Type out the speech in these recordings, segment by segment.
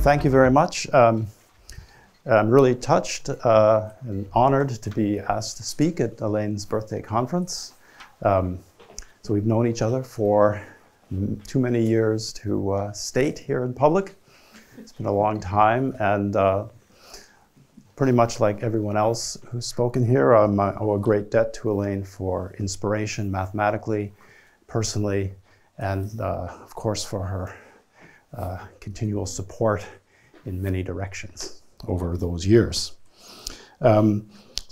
thank you very much. I'm really touched and honored to be asked to speak at Elaine's birthday conference. So we've known each other for too many years to state here in public. It's been a long time, and pretty much like everyone else who's spoken here, I owe a great debt to Elaine for inspiration mathematically, personally, and of course for her continual support in many directions over those years. So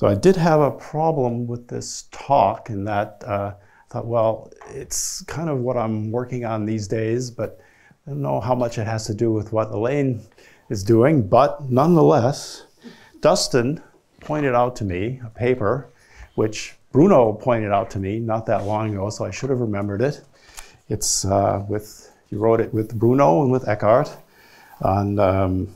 I did have a problem with this talk in that I thought, well, it's kind of what I'm working on these days, but I don't know how much it has to do with what Elaine is doing, but nonetheless, Dustin pointed out to me a paper which Bruno pointed out to me not that long ago, so I should have remembered it. It's he wrote it with Bruno and with Eckhart on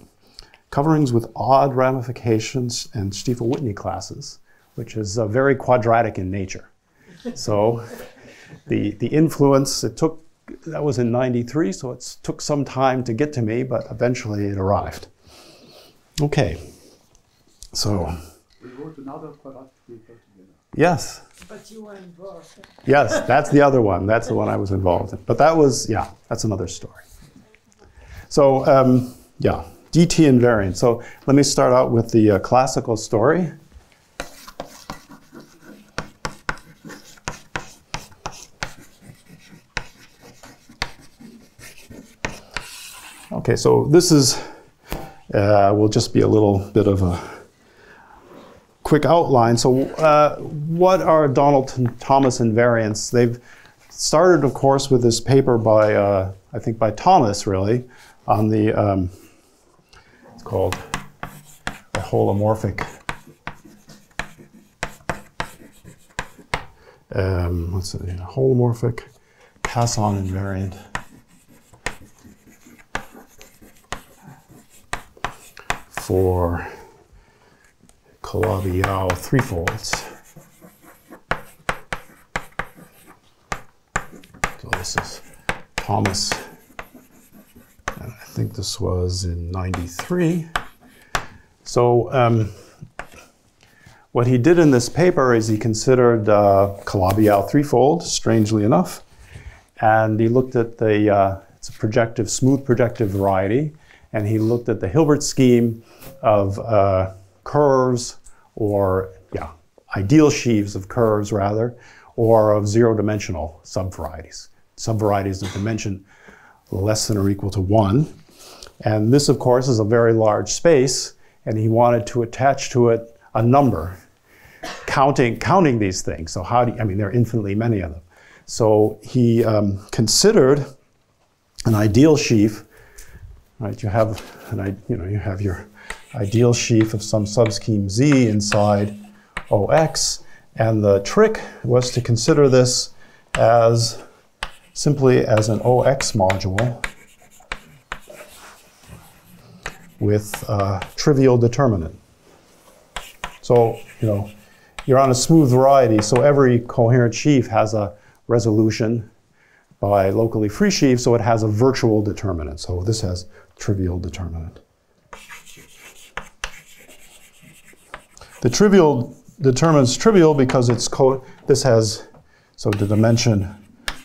coverings with odd ramifications and Stiefel-Whitney classes, which is very quadratic in nature. So the influence, that was in '93, so it took some time to get to me, but eventually it arrived. Okay, so. We wrote another quadratic paper together. Yes. But you were involved. Yes, that's the other one. That's the one I was involved in. But that was, yeah, that's another story. So, yeah, DT-invariants. So let me start out with the classical story. Okay, so this is, will just be a little bit of a quick outline. So what are Donaldson-Thomas invariants? They've started, of course, with this paper by, I think by Thomas, really, on the, it's called the holomorphic, what's it, holomorphic Casson invariant for Calabi-Yau threefolds. So this is Thomas, and I think this was in '93. So what he did in this paper is he considered Calabi-Yau threefold, strangely enough, and he looked at the, it's a projective, smooth projective variety, and he looked at the Hilbert scheme of curves, or yeah, ideal sheaves of curves rather, or of zero-dimensional subvarieties. Subvarieties of dimension less than or equal to 1. And this, of course, is a very large space, and he wanted to attach to it a number, counting these things. So how do you, I mean, there are infinitely many of them. So he considered an ideal sheaf, right? You have you have your ideal sheaf of some subscheme Z inside OX, and the trick was to consider this as simply as an OX module with a trivial determinant. So, you're on a smooth variety, so every coherent sheaf has a resolution by locally free sheaf, so it has a virtual determinant. So this has trivial determinant. The trivial determinant's trivial because it's this has, so the dimension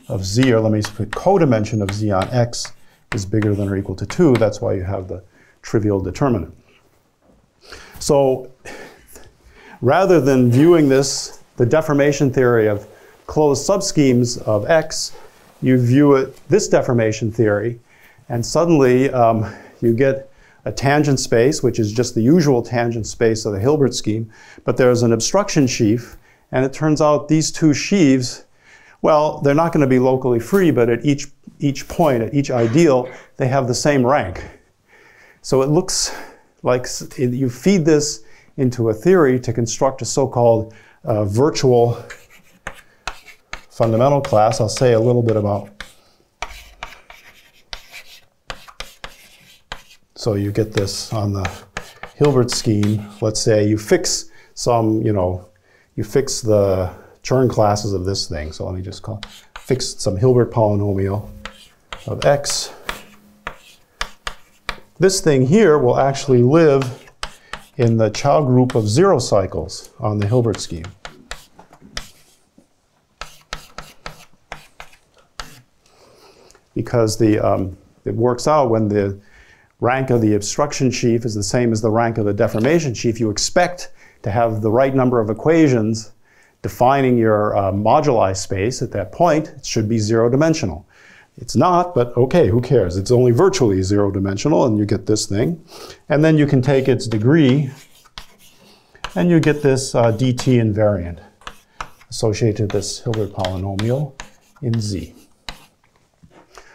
of Z, or let me put codimension of Z on X is bigger than or equal to 2. That's why you have the trivial determinant. So rather than viewing this, the deformation theory of closed subschemes of X, you view it, this deformation theory, and suddenly you get a tangent space, which is just the usual tangent space of the Hilbert scheme, but there's an obstruction sheaf, and it turns out these two sheaves, well, they're not going to be locally free, but at each point, at each ideal, they have the same rank. So it looks like you feed this into a theory to construct a so-called virtual fundamental class. I'll say a little bit about. So you get this on the Hilbert scheme. Let's say you fix some, you fix the Chern classes of this thing. So let me just fix some Hilbert polynomial of X this thing here will actually live in the Chow group of 0 cycles on the Hilbert scheme. Because it works out when the rank of the obstruction sheaf is the same as the rank of the deformation sheaf, you expect to have the right number of equations defining your moduli space at that point. It should be 0-dimensional. It's not, but okay, who cares? It's only virtually 0-dimensional, and you get this thing. And then you can take its degree, and you get this DT invariant associated with this Hilbert polynomial in Z.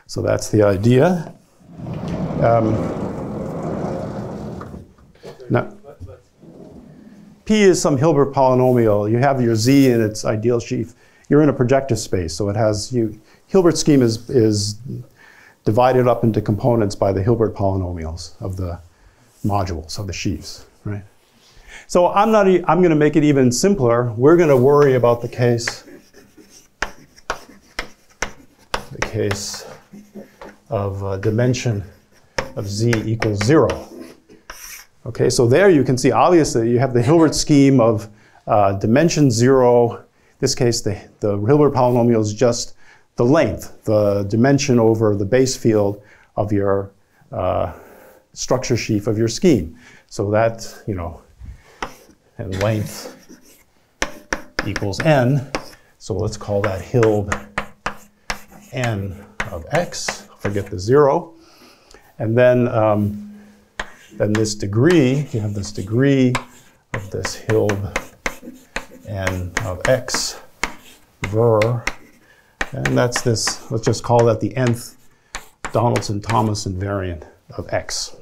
So that's the idea. Now, P is some Hilbert polynomial. You have your Z in its ideal sheaf. You're in a projective space, so it has Hilbert scheme is divided up into components by the Hilbert polynomials of the modules of the sheaves, right? So I'm going to make it even simpler. We're going to worry about the case of dimension of Z equals 0. Okay, so there you can see obviously you have the Hilbert scheme of dimension 0. In this case, the Hilbert polynomial is just the length, the dimension over the base field of your structure sheaf of your scheme. So that, and length equals n. So let's call that Hilb n of x. Forget the 0. And then this degree, you have this degree of this Hilb n of x ver. And that's this, let's just call that the nth Donaldson-Thomas invariant of x.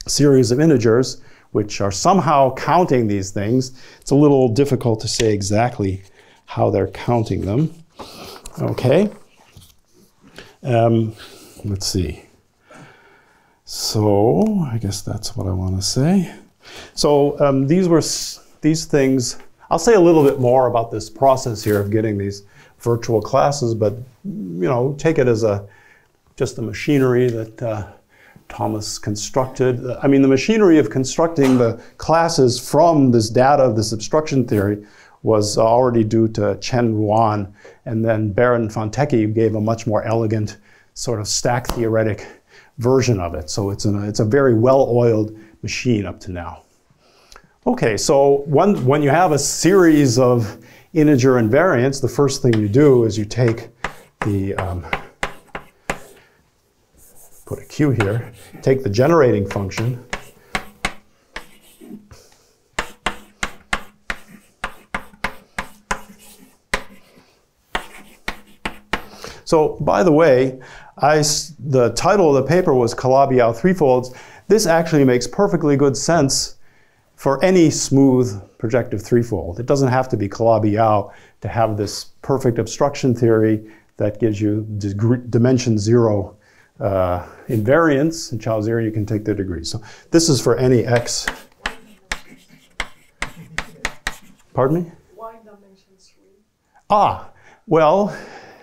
A series of integers which are somehow counting these things. It's a little difficult to say exactly how they're counting them. Okay. Let's see. So I guess that's what I want to say. So these things, I'll say a little bit more about this process here of getting these virtual classes, but take it as just the machinery that Thomas constructed. I mean, the machinery of constructing the classes from this data of this obstruction theory was already due to Chen Ruan, and then Behrend-Fantechi gave a much more elegant sort of stack theoretic version of it. So it's a very well-oiled machine up to now. Okay, so when you have a series of integer invariants, the first thing you do is you take the, put a Q here, take the generating function, so by the way, the title of the paper was Calabi-Yau threefolds. This actually makes perfectly good sense for any smooth projective threefold. It doesn't have to be Calabi-Yau to have this perfect obstruction theory that gives you dimension 0 invariants. In Chow theory, you can take the degree. So this is for any x. Pardon me? Why dimension 3? Ah, well,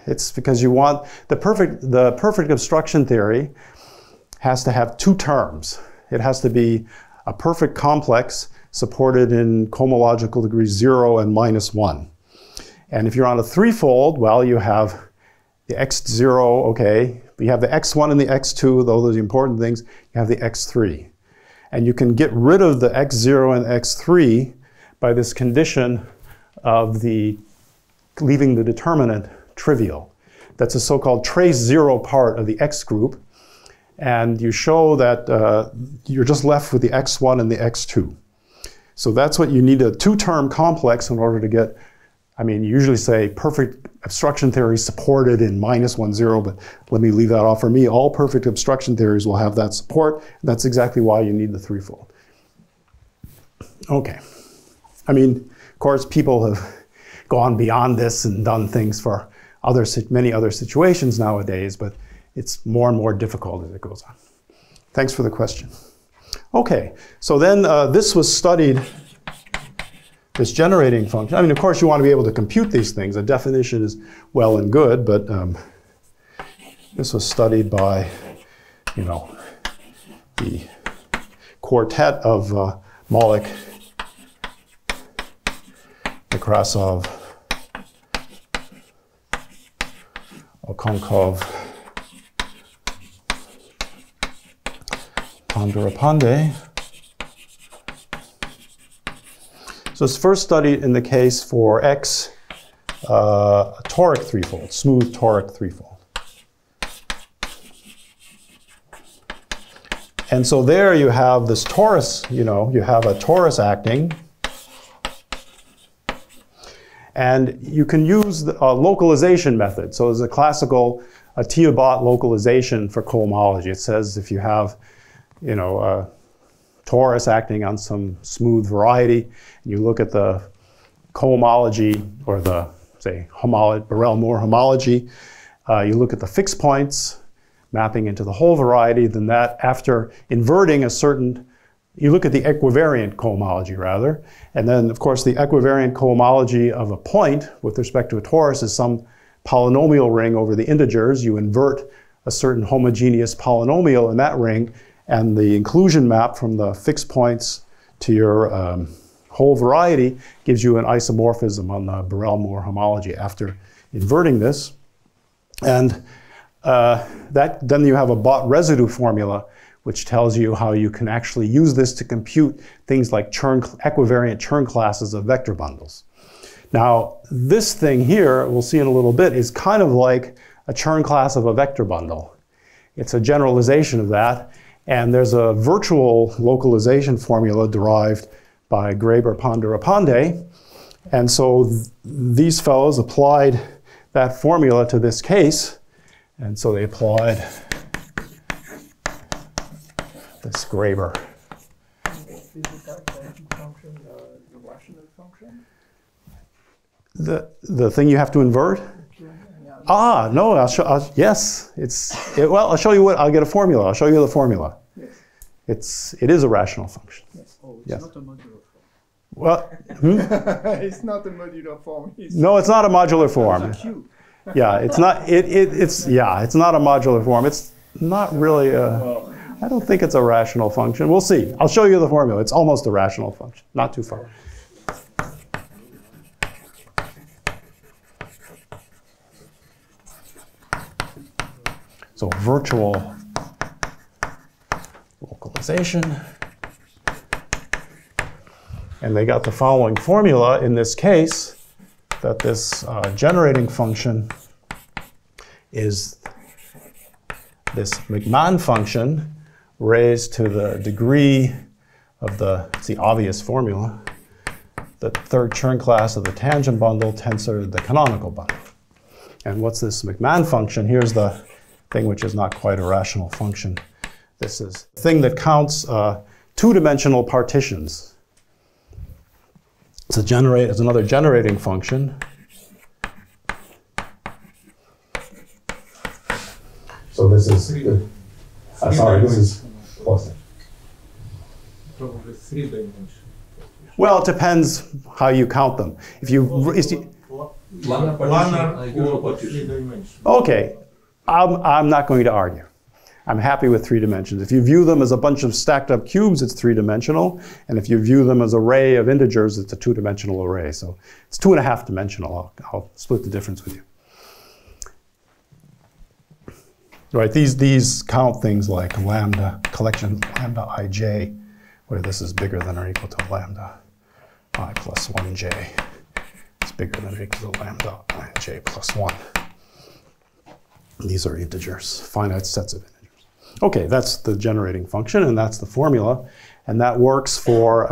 it's because you want the perfect obstruction theory has to have two terms. It has to be a perfect complex supported in cohomological degrees 0 and -1. And if you're on a threefold, well, you have the x0, okay, you have the x1 and the x2, those are the important things. You have the x3. And you can get rid of the x0 and x3 by this condition of leaving the determinant trivial. That's a so-called trace 0 part of the x group. And you show that you're just left with the x1 and the x2. So that's what you need, a two-term complex in order to get, I mean, you usually say perfect obstruction theory supported in -1, 0, but let me leave that off. For me, all perfect obstruction theories will have that support. And that's exactly why you need the threefold. Okay. I mean, of course, people have gone beyond this and done things for many other situations nowadays, but it's more and more difficult as it goes on. Thanks for the question. Okay, so then this was studied, this generating function. I mean, of course, you want to be able to compute these things. A definition is well and good, but this was studied by, the quartet of Maulik, Nekrasov, Okonkov, Pandarapande. So it's first studied in the case for X, a toric threefold, smooth toric threefold. And so there you have this torus, you have a torus acting. And you can use the localization method. So there's a classical Thibaut localization for cohomology. It says if you have, a torus acting on some smooth variety, and you look at the cohomology, or the, say, Borel-Moore homology, you look at the fixed points mapping into the whole variety, then that, after inverting a certain, you look at the equivariant cohomology rather, and then of course the equivariant cohomology of a point with respect to a torus is some polynomial ring over the integers. You invert a certain homogeneous polynomial in that ring, and the inclusion map from the fixed points to your whole variety gives you an isomorphism on the Borel-Moore homology after inverting this. And then you have a Bott residue formula, which tells you how you can actually use this to compute things like equivariant Chern classes of vector bundles. Now, this thing here, we'll see in a little bit, is kind of like a Chern class of a vector bundle. It's a generalization of that, and there's a virtual localization formula derived by Graeber-Pandarapande, and so these fellows applied that formula to this case, and so they applied this Graeber. Is the calculation function the rational function? The thing you have to invert? Ah, no, yes. Well, I'll show you I'll get a formula. I'll show you the formula. Yes. It is a rational function. Yes. Oh, it's yes. not a modular form. Well, It's not a modular form. No, it's not a modular form. It's a Q. Yeah, it's not. It's not a modular form. It's not really a. I don't think it's a rational function. We'll see. I'll show you the formula. It's almost a rational function. Not too far. So virtual localization. And they got the following formula in this case, that this generating function is this McMahon function raised to the degree of it's the obvious formula, the third Chern class of the tangent bundle tensor the canonical bundle. And what's this McMahon function? Here's the thing which is not quite a rational function. This is the thing that counts two-dimensional partitions. It's another generating function. So this is this is plus. Probably 3 dimensions. Well, it depends how you count them. If you okay, I'm not going to argue. I'm happy with 3 dimensions. If you view them as a bunch of stacked up cubes, it's 3-dimensional. And if you view them as an array of integers, it's a 2-dimensional array. So it's 2.5 dimensional. I'll split the difference with you. Right, these count things like lambda, collection lambda ij, where this is bigger than or equal to lambda I plus 1j. It's bigger than or equal to lambda ij plus 1. These are integers, finite sets of integers. Okay, that's the generating function, and that's the formula. And that works for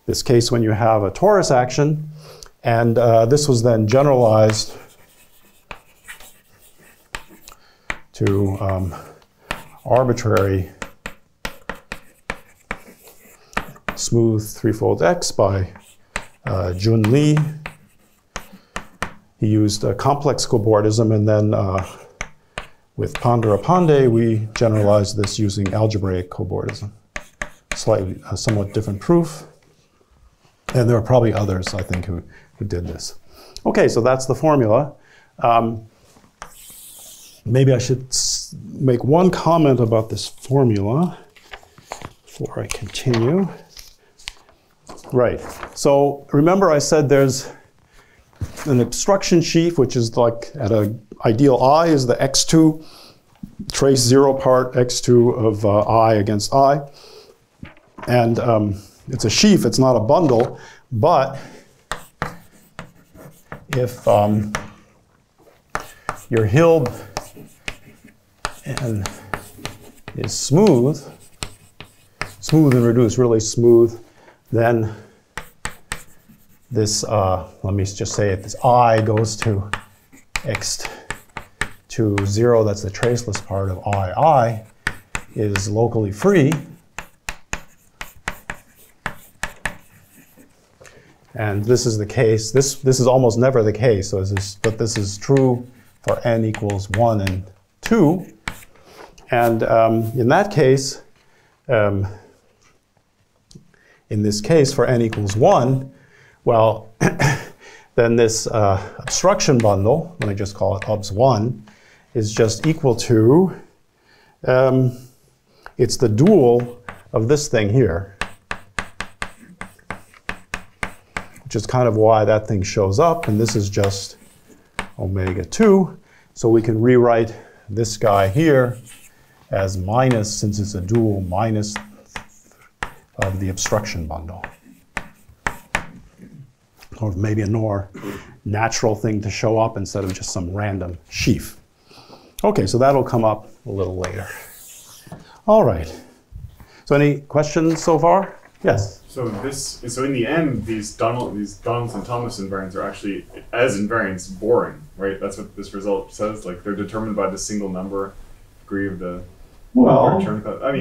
this case when you have a torus action. And this was then generalized to arbitrary smooth threefold X by Jun Lee. He used a complex cobordism, and then with Pandarapande, we generalized this using algebraic cobordism. Slightly, somewhat different proof. And there are probably others, I think, who did this. Okay, so that's the formula. maybe I should make one comment about this formula before I continue. Right. So remember I said there's an obstruction sheaf, which is like at an ideal I is the x2 trace 0 part x2 of I against I. And it's a sheaf, it's not a bundle, but if your Hilb n is smooth and reduced, really smooth, then this, let me just say it, this I goes to x to 0, that's the traceless part of I is locally free. And this is the case. This is almost never the case, so but this is true for n equals 1 and 2. And in that case, in this case for n equals 1, well, then this obstruction bundle, let me just call it obs1, is just equal to, it's the dual of this thing here, which is kind of why that thing shows up, and this is just omega 2. So we can rewrite this guy here as minus, since it's a dual, minus of the obstruction bundle. Or maybe a more natural thing to show up instead of just some random sheaf. Okay, so that'll come up a little later. All right. So any questions so far? Yes? So in the end, these Donaldson-Thomas invariants are actually, as invariants, boring, right? That's what this result says. Like they're determined by the single number degree of the return. I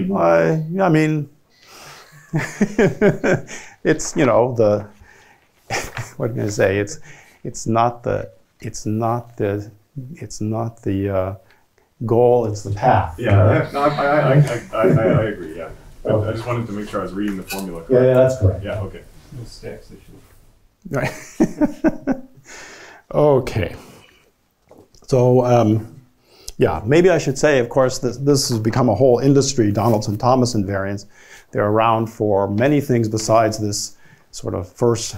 mean, it's, you know, the what am I going to say? It's not the goal. It's the path. Yeah. No, I agree. Yeah. I just wanted to make sure I was reading the formula correctly. Yeah, that's correct. Yeah. Okay. No stacks issue. Right. Okay. So yeah, maybe I should say, of course, this has become a whole industry. Donaldson-Thomas invariants. They're around for many things besides this sort of first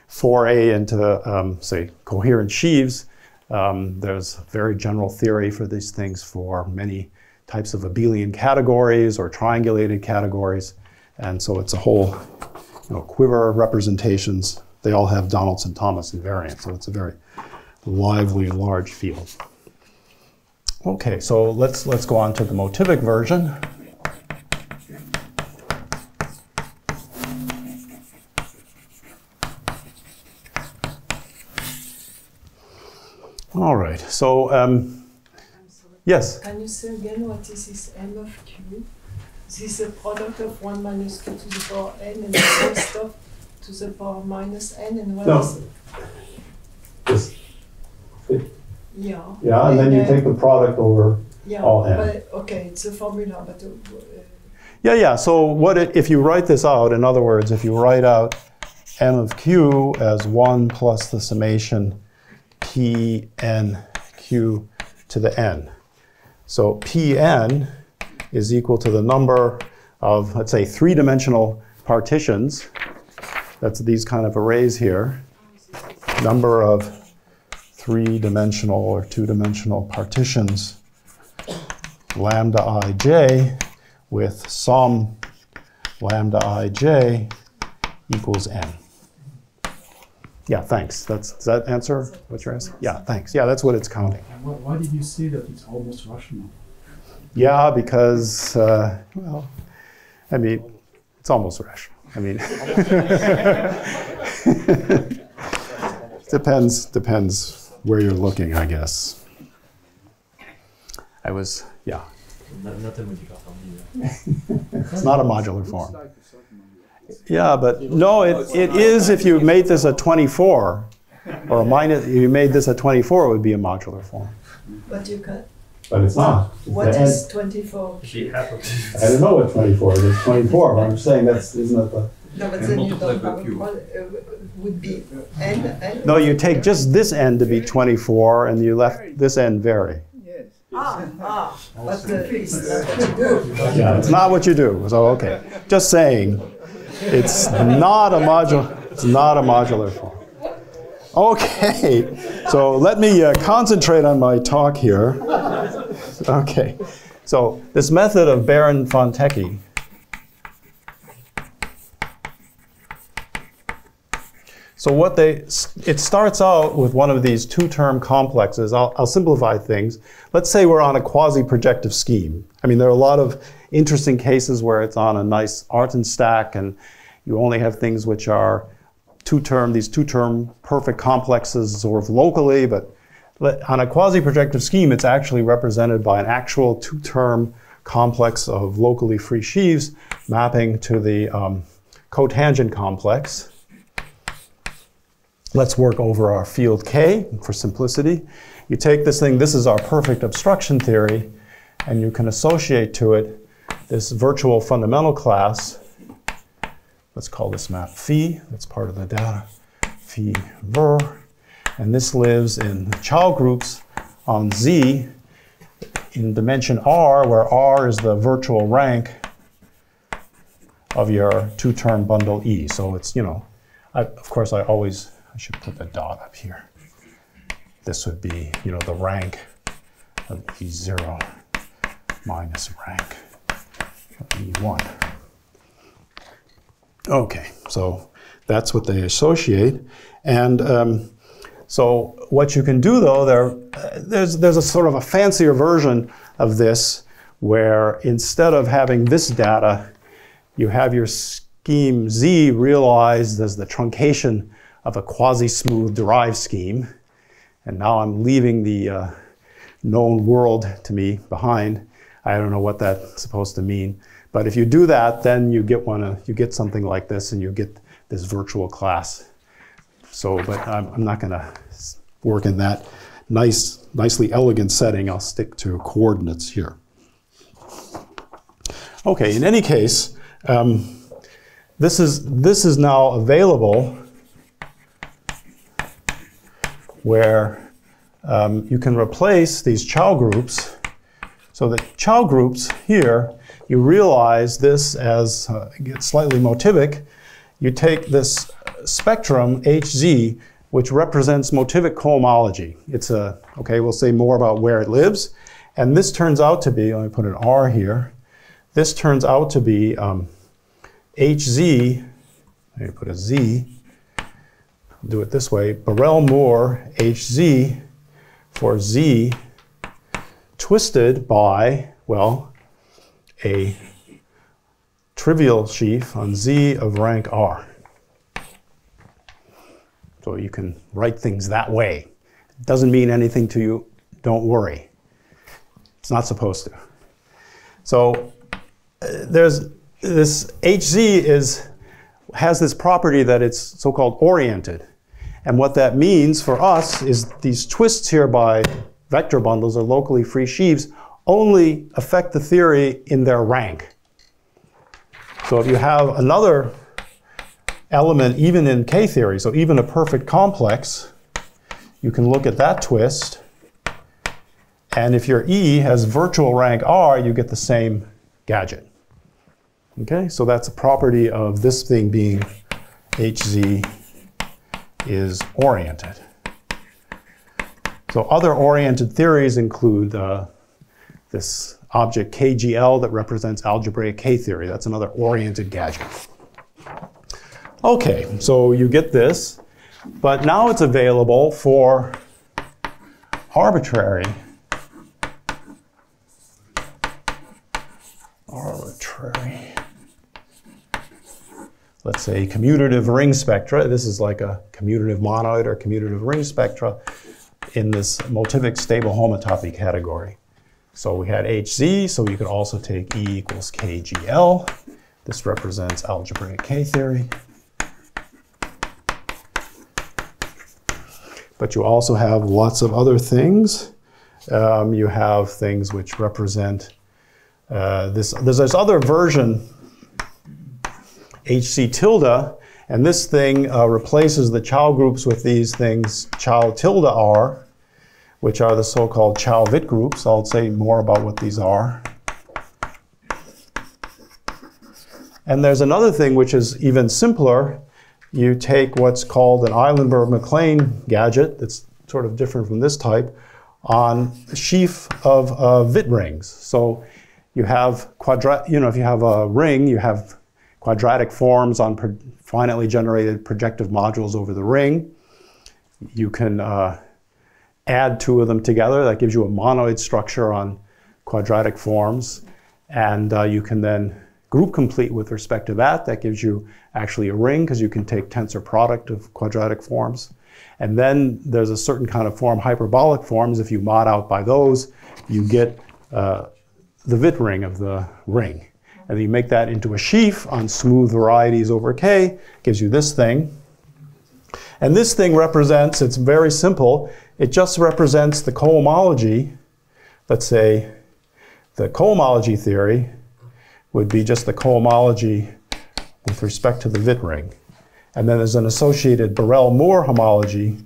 foray into, say, coherent sheaves. There's very general theory for these things for many types of abelian categories or triangulated categories. And so it's a whole quiver of representations. They all have Donaldson-Thomas invariants, so it's a very lively and large field. Okay, so let's go on to the Motivic version. All right, so yes? Can you say again what is this M of Q? This is a product of 1 minus Q to the power n and the whole stuff to the power minus n, and what is it? Yeah. Yeah, and then you take the product over all n. But, okay, it's a formula, but... Yeah, so if you write this out, in other words, if you write out M of Q as 1 plus the summation Pn Q to the n. So Pn is equal to the number of, let's say, 3-dimensional partitions. That's these kind of arrays here. Number of 3-dimensional or 2-dimensional partitions, lambda ij, with sum lambda ij equals n. Yeah, thanks. Does that answer what you're asking? Yeah, thanks. Yeah, that's what it's counting. Why did you say that it's almost rational? Yeah, because, well, I mean, it's almost rational. I mean, depends where you're looking, I guess. Yeah. Not a modular form either. It's not a modular form. Yeah, but no, it is if you made this a 24, or a minus, if you made this a 24, it would be a modular form. But you can... But it's not. What is 24? I don't know what 24 is. It's 24, but I'm saying isn't that the... No, but then you don't have would be n. No, you take just this end to be 24, and you left this end vary. Yes. But please, that's what you do. Yeah, it's not what you do. So okay, just saying, it's not a modular. It's not a modular form. Okay, so let me concentrate on my talk here. Okay, so this method of Behrend-Fantechi. So it starts out with one of these two-term complexes. I'll simplify things. Let's say we're on a quasi-projective scheme. I mean, there are a lot of interesting cases where it's on a nice Artin stack, and you only have things which are these two-term perfect complexes sort of locally, but on a quasi-projective scheme, it's actually represented by an actual two-term complex of locally free sheaves mapping to the cotangent complex. Let's work over our field K for simplicity. You take this thing, this is our perfect obstruction theory, and you can associate to it this virtual fundamental class. Let's call this map phi. That's part of the data. Phi ver. And this lives in the Chow groups on Z in dimension R, where R is the virtual rank of your two-term bundle E. So it's, you know, of course I should put the dot up here. This would be, you know, the rank of E0 minus rank of E1. Okay, so that's what they associate. And so what you can do, though, there's a sort of a fancier version of this where instead of having this data, you have your scheme Z realized as the truncation of a quasi-smooth derived scheme. And now I'm leaving the known world to me behind. I don't know what that's supposed to mean. But if you do that, then you get something like this, and you get this virtual class. So, but I'm not going to work in that nicely elegant setting. I'll stick to coordinates here. Okay, in any case, this is now available where you can replace these Chow groups. So the Chow groups here, you realize this as, get slightly motivic, you take this spectrum HZ, which represents motivic cohomology. It's okay, we'll say more about where it lives. And this turns out to be, let me put an R here, this turns out to be HZ, let me put a Z, I'll do it this way, Borel-Moore HZ for Z twisted by, well, a trivial sheaf on Z of rank R. So you can write things that way. It doesn't mean anything to you, don't worry. It's not supposed to. So there's this HZ has this property that it's so-called oriented. And what that means for us is these twists here by vector bundles or locally free sheaves only affect the theory in their rank. So if you have another element even in K theory, so even a perfect complex, you can look at that twist. And if your E has virtual rank R, you get the same gadget. Okay, so that's a property of this thing being HZ is oriented. So other oriented theories include this object KGL that represents algebraic K theory. That's another oriented gadget. Okay, so you get this, but now it's available for arbitrary. Let's say commutative ring spectra. This is like a commutative monoid or commutative ring spectra in this motivic stable homotopy category. So we had HZ, so you could also take E equals KGL. This represents algebraic K theory. But you also have lots of other things. You have things which represent there's this other version, HC tilde, and this thing replaces the Chow groups with these things Chow tilde R, which are the so-called Chow-Witt groups. I'll say more about what these are. And there's another thing which is even simpler. You take what's called an Eilenberg-MacLane gadget, that's sort of different from this type, on a sheaf of Witt rings. So you have if you have a ring, you have quadratic forms on finitely generated projective modules over the ring. You can add two of them together. That gives you a monoid structure on quadratic forms. And you can then group complete with respect to that. That gives you actually a ring, because you can take tensor product of quadratic forms. And then there's a certain kind of form, hyperbolic forms. If you mod out by those, you get the Witt ring of the ring. And then you make that into a sheaf on smooth varieties over K, gives you this thing. And this thing represents, it's very simple, it just represents the cohomology. Let's say the cohomology theory would be just the cohomology with respect to the Witt ring. And then there's an associated Borel-Moore homology,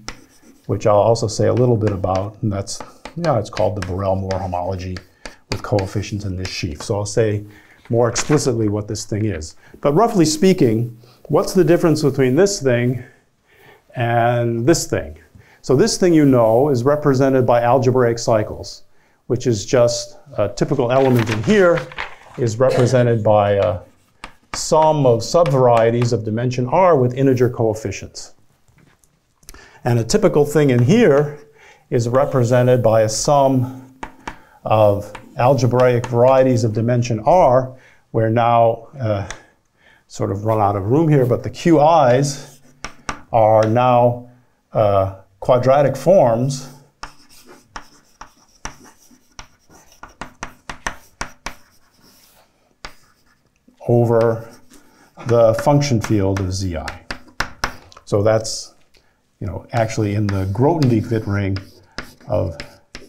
which I'll also say a little bit about, and that's, it's called the Borel-Moore homology with coefficients in this sheaf. So I'll say more explicitly what this thing is. But roughly speaking, what's the difference between this thing and this thing? So this thing, you know, is represented by algebraic cycles, which is just a typical element in here is represented by a sum of subvarieties of dimension r with integer coefficients. And a typical thing in here is represented by a sum of algebraic varieties of dimension r. We're now sort of run out of room here, but the QIs are now quadratic forms over the function field of Zi. So that's, actually in the Grothendieck-Witt ring of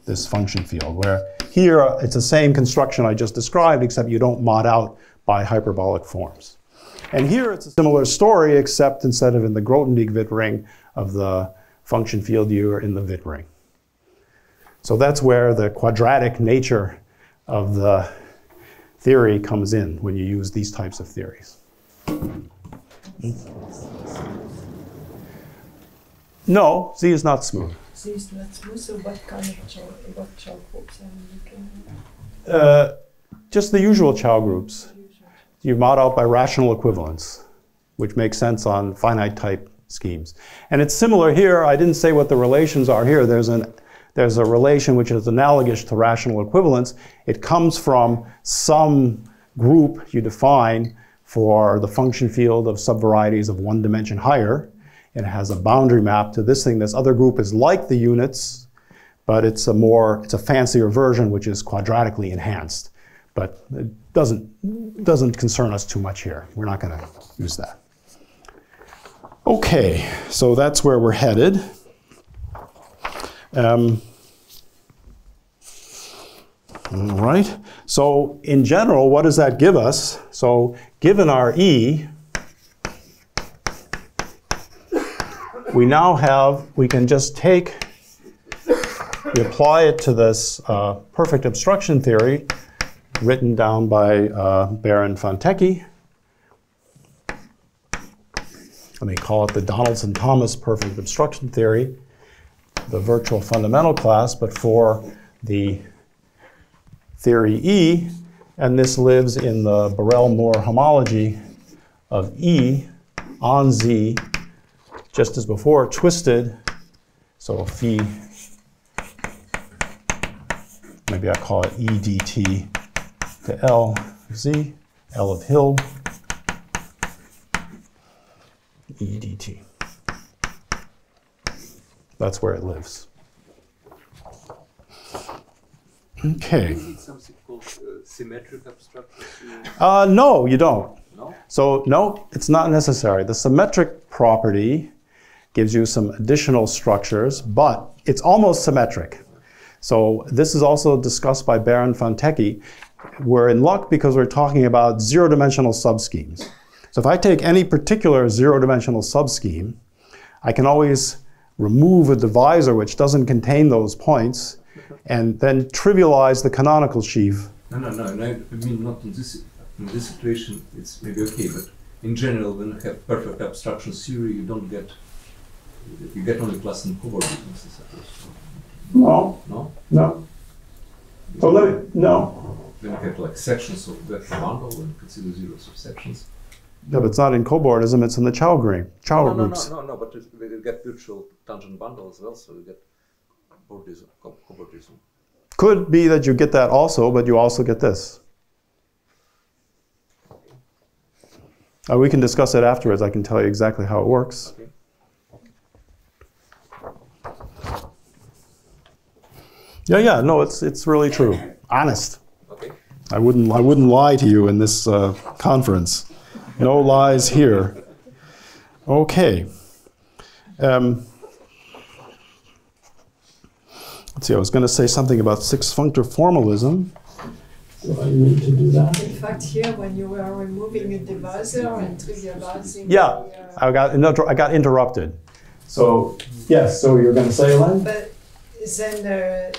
this function field, where here it's the same construction I just described, except you don't mod out by hyperbolic forms. And here it's a similar story, except instead of in the Grothendieck-Witt ring of the function field, you're in the Witt ring. So that's where the quadratic nature of the theory comes in when you use these types of theories. No, Z is not smooth. Z is not smooth, so what kind of Chow groups are you looking at? Just the usual Chow groups. You mod out by rational equivalence, which makes sense on finite type schemes. And it's similar here. I didn't say what the relations are here. There's a relation which is analogous to rational equivalence. It comes from some group you define for the function field of subvarieties of one dimension higher. It has a boundary map to this thing. This other group is like the units, but it's a fancier version which is quadratically enhanced. But it doesn't concern us too much here. We're not going to use that. Okay, so that's where we're headed. All right, so in general, what does that give us? So given our E, we can just we apply it to this perfect obstruction theory written down by Behrend-Fantechi. Let me call it the Donaldson-Thomas perfect obstruction theory, the virtual fundamental class, but for the theory E, and this lives in the Borel-Moore homology of E on Z, just as before, twisted, so phi, maybe I call it E dt to L Z, L of Hilbert, E dt. That's where it lives. Okay. You need something called symmetric obstruction? No, you don't. No? So no, it's not necessary. The symmetric property gives you some additional structures, but it's almost symmetric. So this is also discussed by Behrend-Fantechi. We're in luck because we're talking about zero-dimensional subschemes. So if I take any particular zero-dimensional subscheme, I can always remove a divisor which doesn't contain those points, and then trivialize the canonical sheaf. No, I mean not in this situation. It's maybe okay, but in general, when you have perfect abstraction theory, you get only class and covariance, I suppose. No. No. So no. Then you have like sections of vector bundle and consider zeros of sections. No, but it's not in cobordism, it's in the Chow groups. No, but you get virtual tangent bundle as well, so you get cobordism. Could be that you get that also, but you also get this. We can discuss it afterwards. I can tell you exactly how it works. Okay. Yeah, no, it's really true. Honest. Okay. I wouldn't lie to you in this conference. No lies here. Okay. Let's see, I was going to say something about six-functor formalism. So I need to do that. In fact, here, when you were removing a divisor and trivializing... Yeah, I got interrupted. So, yes, so you're going to say, Len? But then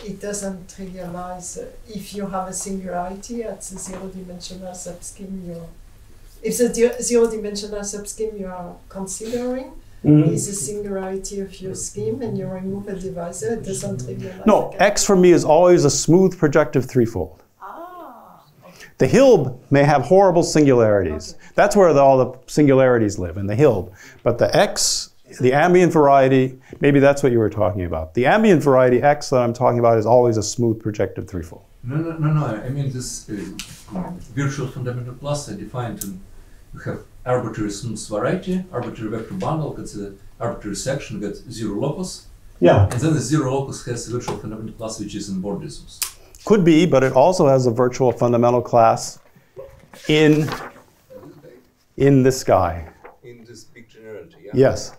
it doesn't trivialize if you have a singularity at the zero-dimensional subscheme. If the zero-dimensional subscheme you are considering is a singularity of your scheme and you remove a divisor, it doesn't trivialize. No, X for me is always a smooth projective threefold. The Hilb may have horrible singularities. Okay. That's where all the singularities live, in the Hilb. But the X, the ambient variety, maybe that's what you were talking about. The ambient variety X that I'm talking about is always a smooth projective threefold. No. I mean this virtual fundamental plus I defined. You have arbitrary smooth variety, arbitrary vector bundle, consider arbitrary section, get zero locus. Yeah. And then the zero locus has a virtual fundamental class which is in bordisms. Could be, but it also has a virtual fundamental class in this guy. In this big generality, yeah? Yes.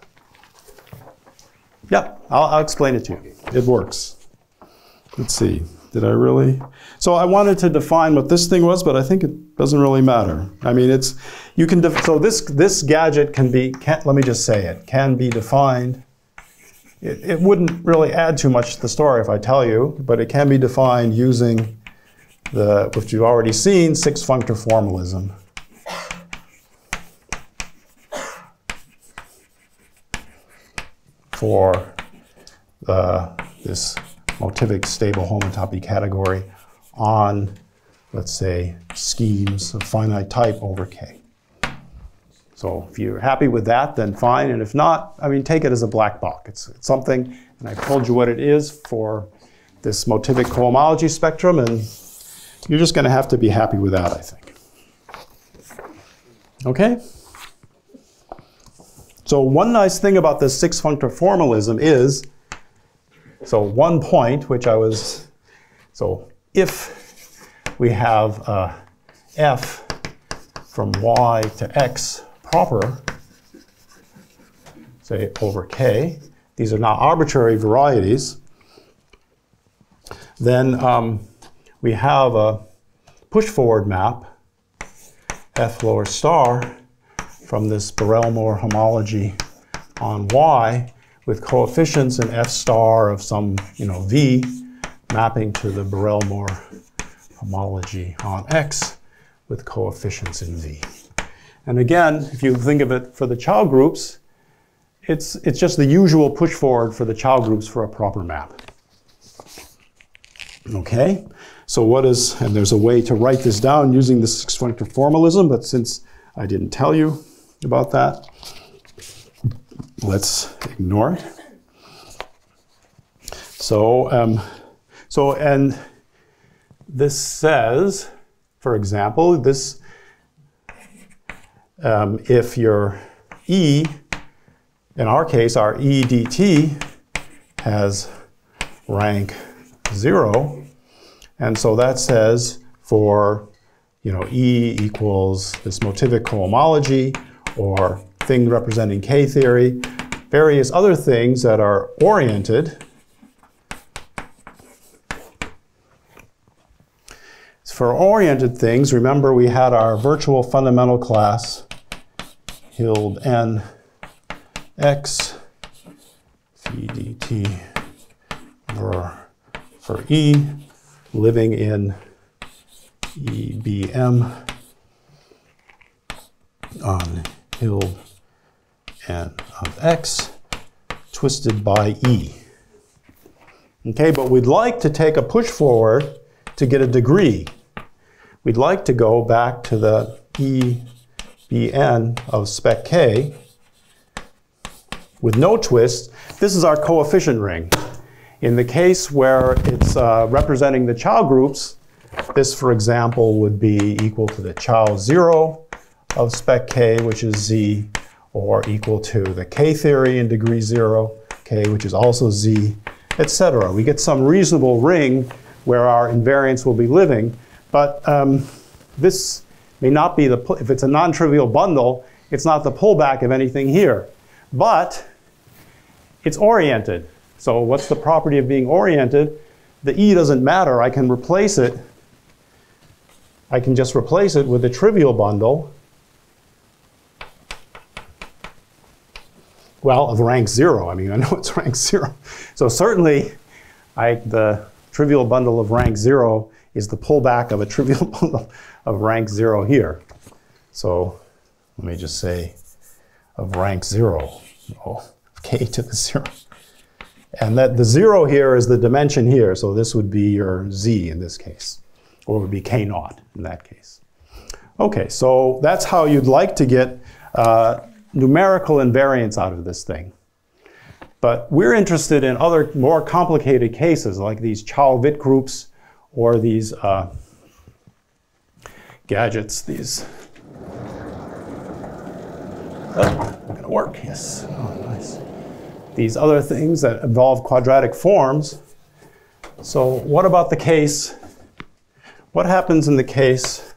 Yeah, I'll explain it to you. It works. Let's see. Did I really? So I wanted to define what this thing was, but I think it doesn't really matter. I mean, so this gadget can be, let me just say it, can be defined. It wouldn't really add too much to the story if I tell you, but it can be defined using which you've already seen, six-functor formalism. For this Motivic stable homotopy category on, let's say, schemes of finite type over K. So if you're happy with that, then fine. And if not, I mean, take it as a black box. It's something, and I've told you what it is for this Motivic cohomology spectrum, and you're just going to have to be happy with that, I think. Okay? So one nice thing about this six-functor formalism is, so one point, which so if we have f from y to x proper, say over K, these are not arbitrary varieties, then we have a push-forward map, f lower star, from this Borel-Moore homology on Y with coefficients in f star of some, V, mapping to the Borel-Moore homology on X with coefficients in V. And again, if you think of it for the Chow groups, it's just the usual push forward for the Chow groups for a proper map. Okay, so and there's a way to write this down using the six-functor formalism, but since I didn't tell you about that, let's ignore it. And this says, for example, this if your E, in our case, our E dt has rank 0, and so that says for E equals this Motivic cohomology, or thing representing K theory, various other things that are oriented. For oriented things, remember we had our virtual fundamental class, Hilb n x ddt for E living in EBM on Hilbert of X twisted by E. Okay, but we'd like to take a push forward to get a degree. We'd like to go back to the EBN of spec K with no twist. This is our coefficient ring. In the case where it's representing the Chow groups, this, for example, would be equal to the Chow 0 of spec K, which is Z, or equal to the K theory in degree 0, K, which is also Z, etc. We get some reasonable ring where our invariants will be living, but this may not be the, if it's a non-trivial bundle, it's not the pullback of anything here. But it's oriented. So what's the property of being oriented? The E doesn't matter. I can replace it. I can just replace it with a trivial bundle. Well, of rank 0. I mean, I know it's rank 0. So certainly, the trivial bundle of rank 0 is the pullback of a trivial bundle of rank 0 here. So let me just say of rank 0, K to the 0. And that the 0 here is the dimension here. So this would be your Z in this case, or it would be K naught in that case. Okay, so that's how you'd like to get numerical invariance out of this thing. But we're interested in other more complicated cases like these Chow-Witt groups or these gadgets, these. Oh, not gonna work, yes. Oh, nice. These other things that involve quadratic forms. So what about the case, what happens in the case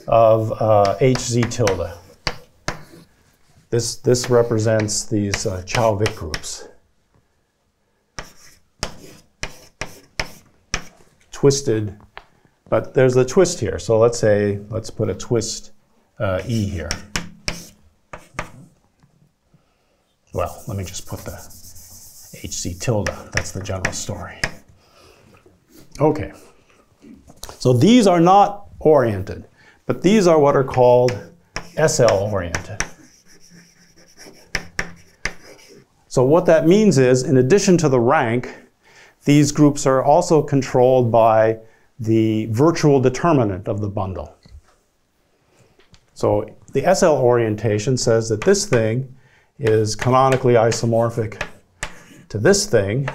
of HZ tilde? This represents these Chow-Witt groups. Twisted, but there's a twist here. So let's put a twist E here. Well, let me just put the HZ tilde. That's the general story. Okay. So these are not oriented, but these are what are called SL oriented. So what that means is, in addition to the rank, these groups are also controlled by the virtual determinant of the bundle. So the SL orientation says that this thing is canonically isomorphic to this thing.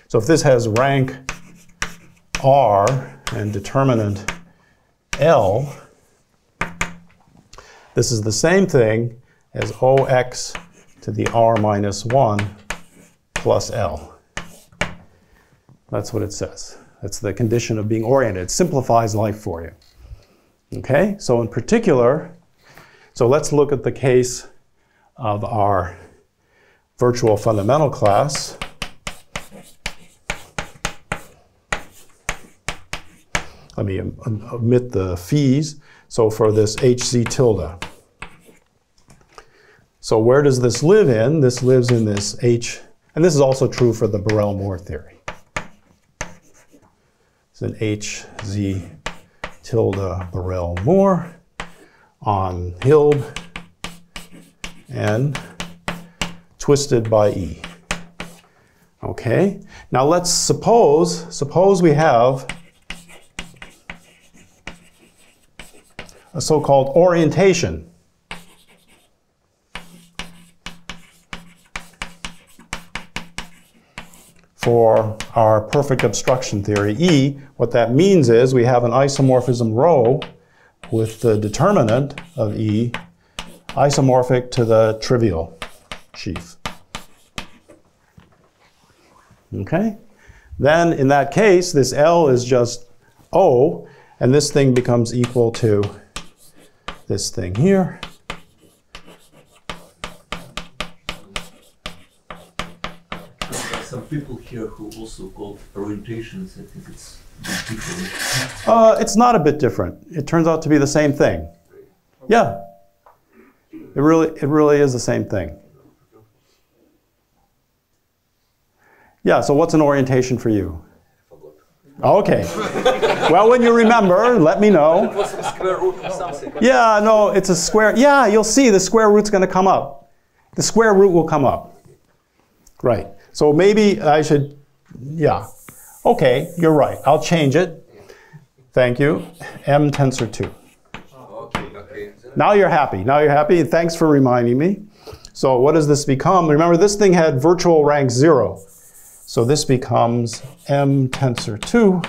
So if this has rank R and determinant L, this is the same thing as OX to the R minus 1 plus L. That's what it says. That's the condition of being oriented. It simplifies life for you. Okay, so in particular, so let's look at the case of our virtual fundamental class. Let me omit the fees. So for this HZ tilde. So where does this live in? This lives in this H, and this is also true for the Borel-Moore theory. It's an HZ tilde Borel-Moore on Hilbert and twisted by E. Okay, now let's suppose we have a so-called orientation. For our perfect obstruction theory E, what that means is we have an isomorphism rho with the determinant of E isomorphic to the trivial sheaf. Okay? Then in that case, this L is just O, and this thing becomes equal to this thing here. Some people here who also call orientations, I think it's different. It's not a bit different. It turns out to be the same thing. Yeah, it really is the same thing. Yeah, so what's an orientation for you? Okay. Well, when you remember, let me know. It was some square root of something. Yeah, no, it's a square. Yeah, you'll see the square root's going to come up. The square root will come up. Right. So maybe I should, yeah. Okay, you're right. I'll change it. Thank you. M tensor 2. Okay. Now you're happy. Now you're happy. Thanks for reminding me. So what does this become? Remember, this thing had virtual rank 0. So this becomes M tensor 2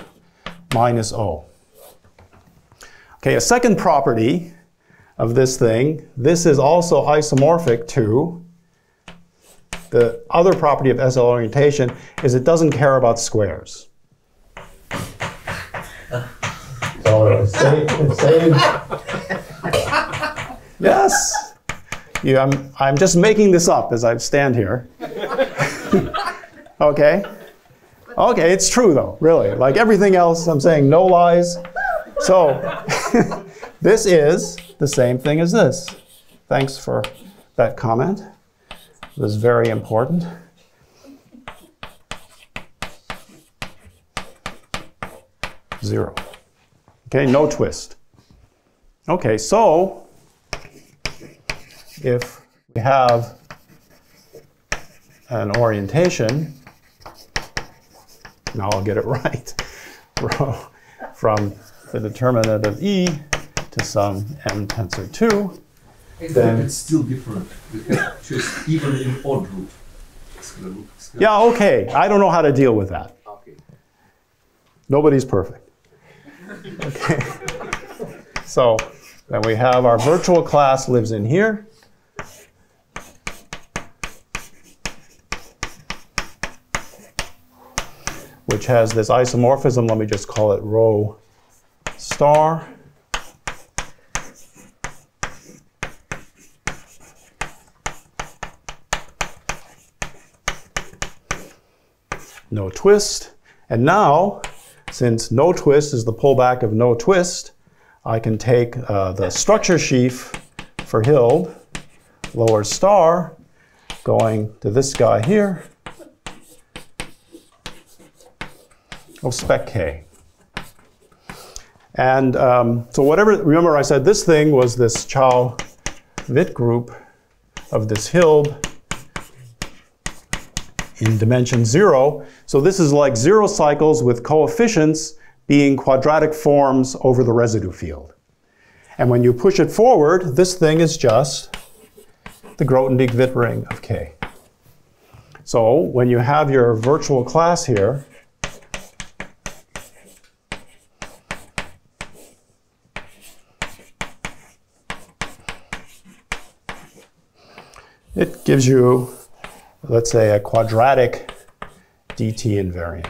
minus O. Okay, a second property of this thing, this is also isomorphic to the other property of SL orientation is it doesn't care about squares. So same. Yes. I'm just making this up as I stand here. Okay. Okay, it's true though, really. Like everything else, I'm saying no lies. So this is the same thing as this. Thanks for that comment. It was very important. Zero. Okay, no twist. Okay, so if we have an orientation, now I'll get it right, from the determinant of E to some M tensor 2, then it's still different. We have just even in odd root. Yeah, okay. I don't know how to deal with that. Okay. Nobody's perfect. Okay. So then we have our virtual class lives in here. Which has this isomorphism. Let me just call it rho star. No twist. And now, since no twist is the pullback of no twist, I can take the structure sheaf for Hild, lower star, going to this guy here, of spec K. And so whatever, remember I said this thing was this Chow Witt group of this Hild in dimension 0. So this is like 0 cycles with coefficients being quadratic forms over the residue field. And when you push it forward, this thing is just the Grothendieck-Witt ring of K. So when you have your virtual class here, it gives you, let's say, a quadratic DT invariant.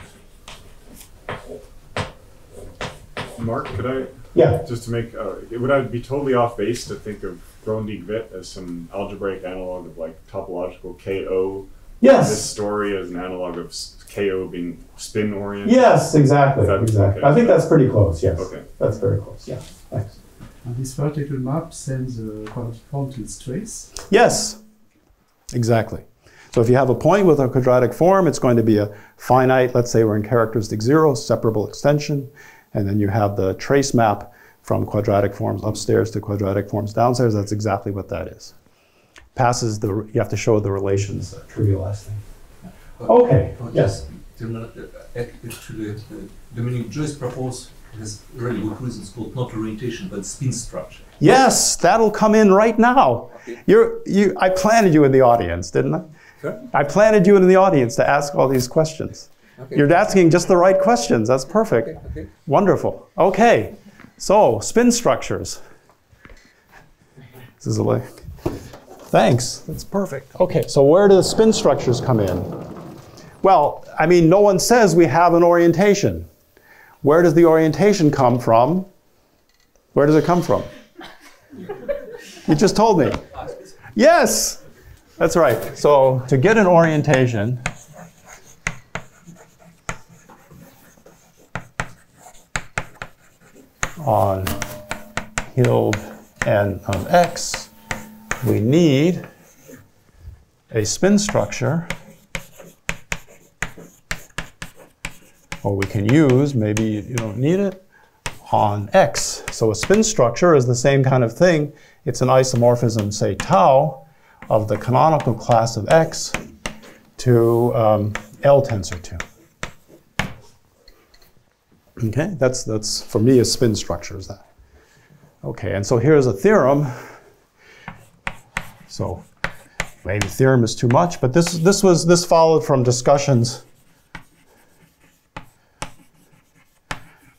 Mark, could I? Yeah. Just to make, would I be totally off base to think of Grothendieck-Witt as some algebraic analog of like topological KO? Yes. This story as an analog of KO being spin oriented? Yes, exactly. Exactly. Okay. I think that's pretty close, yes. Okay. That's very close, yeah. Thanks. And this vertical map sends a quadratic form to its trace. Yes, exactly. So if you have a point with a quadratic form, it's going to be a finite, let's say we're in characteristic 0, separable extension, and then you have the trace map from quadratic forms upstairs to quadratic forms downstairs. That's exactly what that is. Passes the, you have to show the relations. Trivialized thing. Okay, yes. Actually, Dominique Joyce proposed, has really good reasons, called not orientation, but spin structure. Yes, that'll come in right now. Okay. I planted you in the audience, didn't I? Sure. I planted you in the audience to ask all these questions. Okay. You're asking just the right questions. That's perfect. Okay. Wonderful. Okay, so spin structures. This is a like. Thanks. That's perfect. Okay, so where do the spin structures come in? Well, I mean, no one says we have an orientation. Where does the orientation come from? Where does it come from? You just told me. Yes, that's right. So to get an orientation, on Hild n of x, we need a spin structure or we can use, maybe you don't need it, on X. So a spin structure is the same kind of thing. It's an isomorphism, say tau, of the canonical class of X to L tensor 2. Okay, that's for me a spin structure is that. Okay, and so here's a theorem. So maybe theorem is too much, but this followed from discussions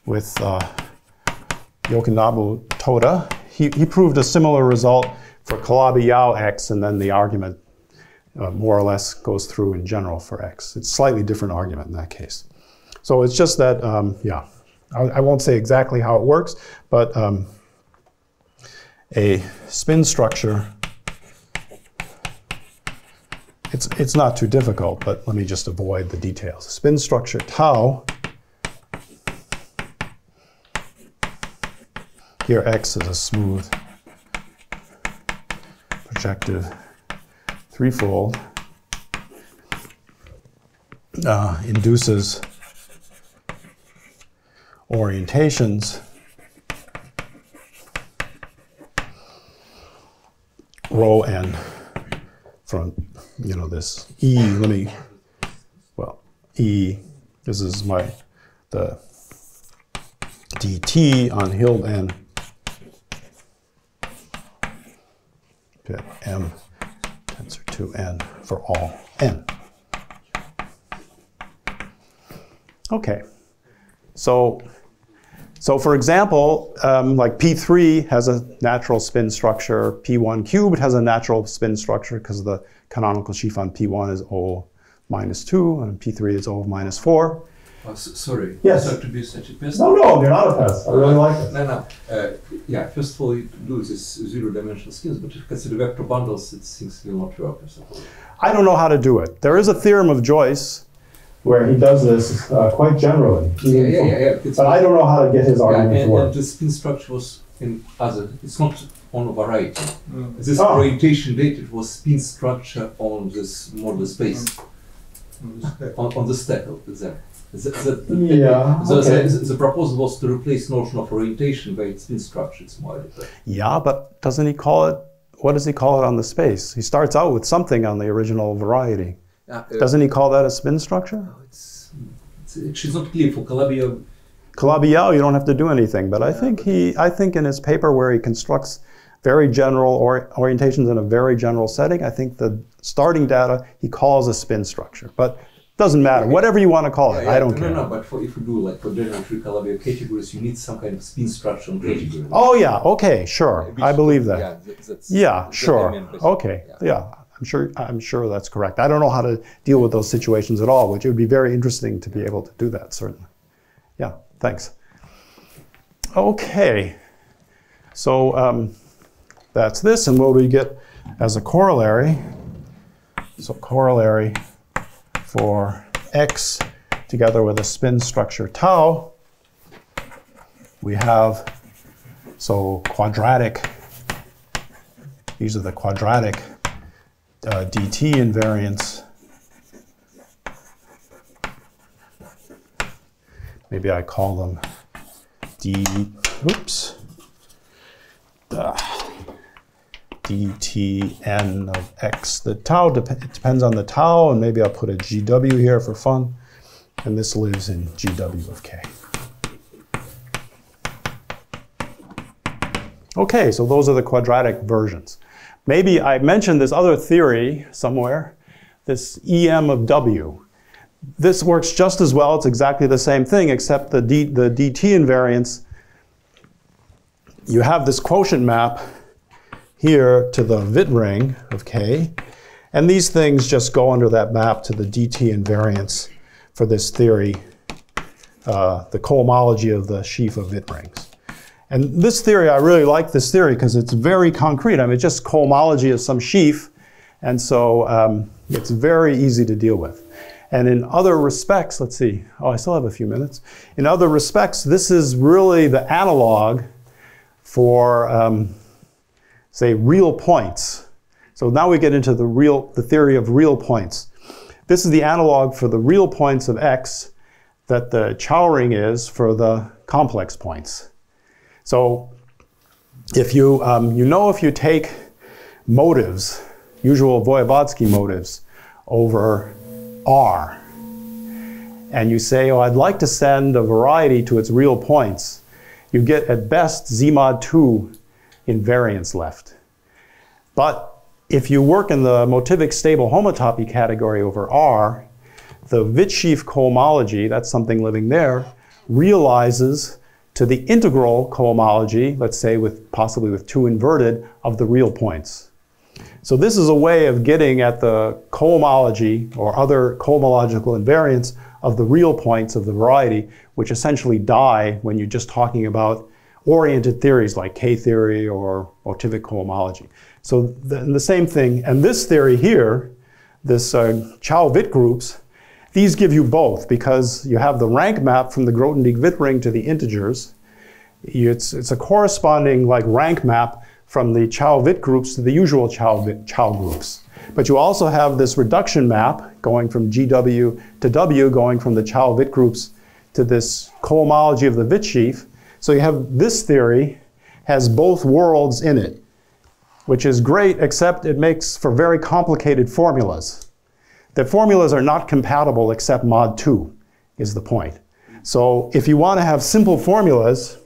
with Yokinabu Toda. He proved a similar result for Calabi-Yau X, and then the argument more or less goes through in general for X. It's a slightly different argument in that case. So it's just that, yeah, I won't say exactly how it works, but a spin structure, it's not too difficult, but let me just avoid the details. A spin structure tau, here X is a smooth projective threefold, induces orientations rho n from, you know, this E, let me, well, E, this is the dt on Hilbert n to M tensor 2n for all n. Okay, so for example, like P3 has a natural spin structure, P1 cubed has a natural spin structure because the canonical sheaf on P1 is O minus 2 and P3 is O minus 4. Oh, sorry. Yes. Sorry to be such a pest. No, you're not a pest. I really like it. No. Yeah, first of all, you do this zero-dimensional schemes, but if you consider vector bundles, things will not work, I suppose. I don't know how to do it. There is a theorem of Joyce where he does this quite generally. Yeah. But I don't know how to get his argument to work. And the spin structure was in other, it's not on a variety. This orientation data was spin structure on this model space. On the stack of them. The proposal was to replace notion of orientation by its spin structure. It's more like yeah, but doesn't he call it, what does he call it on the space? He starts out with something on the original variety. Doesn't he call that a spin structure? It's not clear for Calabi-Yau. Calabi-Yau, you don't have to do anything, but I think in his paper where he constructs very general orientations in a very general setting, I think the starting data he calls a spin structure, but doesn't matter. Whatever you want to call it, I don't care. No, but if you do like for general three Calabi-Yau categories, you need some kind of spin structure on category. Oh yeah, okay, sure, I believe that. Yeah, sure, okay, yeah. I'm sure that's correct. I don't know how to deal with those situations at all, which it would be very interesting to be able to do that, certainly. Yeah, thanks. Okay, so that's this, and what do we get as a corollary? So corollary for X together with a spin structure tau, we have, so quadratic, these are the quadratic DT-invariants. Maybe I call them DTN of X. The tau depends on the tau, and maybe I'll put a GW here for fun. And this lives in GW of K. Okay, so those are the quadratic versions. Maybe I mentioned this other theory somewhere, this EM of W. This works just as well. It's exactly the same thing, except the DT invariants, you have this quotient map here to the Witt ring of K, and these things just go under that map to the DT invariants for this theory, the cohomology of the sheaf of Witt rings. And this theory, I really like this theory because it's very concrete. I mean, it's just cohomology of some sheaf, and so it's very easy to deal with. And in other respects, let's see, oh, I still have a few minutes. In other respects, this is really the analog for, say, real points. So now we get into the theory of real points. This is the analog for the real points of X that the Chow ring is for the complex points. So if you, if you take motives, usual Voevodsky motives, over R, and you say, oh, I'd like to send a variety to its real points, you get at best Z mod 2 invariants left. But if you work in the Motivic stable homotopy category over R, the Witt sheaf cohomology, that's something living there, realizes to the integral cohomology, let's say possibly with 2 inverted, of the real points. So this is a way of getting at the cohomology or other cohomological invariants of the real points of the variety, which essentially die when you're just talking about oriented theories like K-theory or Motivic cohomology. So the same thing, and this theory here, this Chow-Witt groups, these give you both because you have the rank map from the Grothendieck-Witt ring to the integers. It's a corresponding like rank map from the Chow-Witt groups to the usual Chow groups. But you also have this reduction map going from GW to W, going from the Chow-Witt groups to this cohomology of the Witt sheaf. So you have this theory has both worlds in it, which is great, except it makes for very complicated formulas. The formulas are not compatible except mod 2 is the point. So if you want to have simple formulas,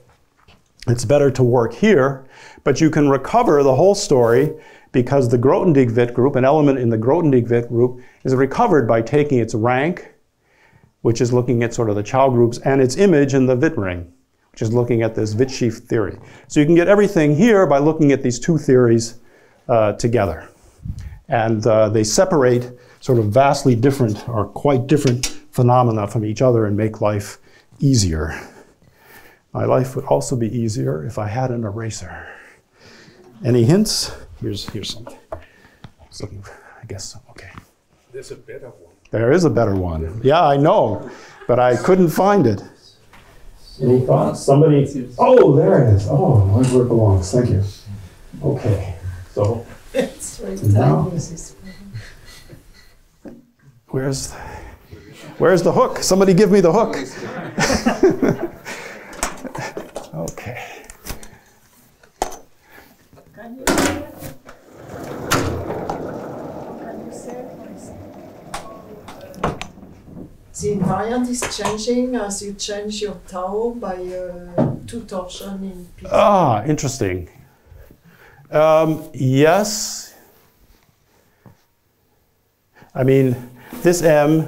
it's better to work here, but you can recover the whole story because the Grothendieck-Witt group, an element in the Grothendieck-Witt group, is recovered by taking its rank, which is looking at sort of the Chow groups, and its image in the Witt ring, which is looking at this Witt sheaf theory. So you can get everything here by looking at these two theories together. And they separate sort of vastly different or quite different phenomena from each other and make life easier. My life would also be easier if I had an eraser. Any hints? Here's something. I guess, okay. There's a better one. There is a better one. Yeah, I know, but I couldn't find it. Any thoughts? Somebody? Oh, there it is. Oh, my work belongs. Thank you. Okay, so now, where's the hook? Somebody give me the hook. Okay. Can you say it? The invariant is changing as you change your tau by 2 torsion in P. Ah, interesting. Yes. I mean, this M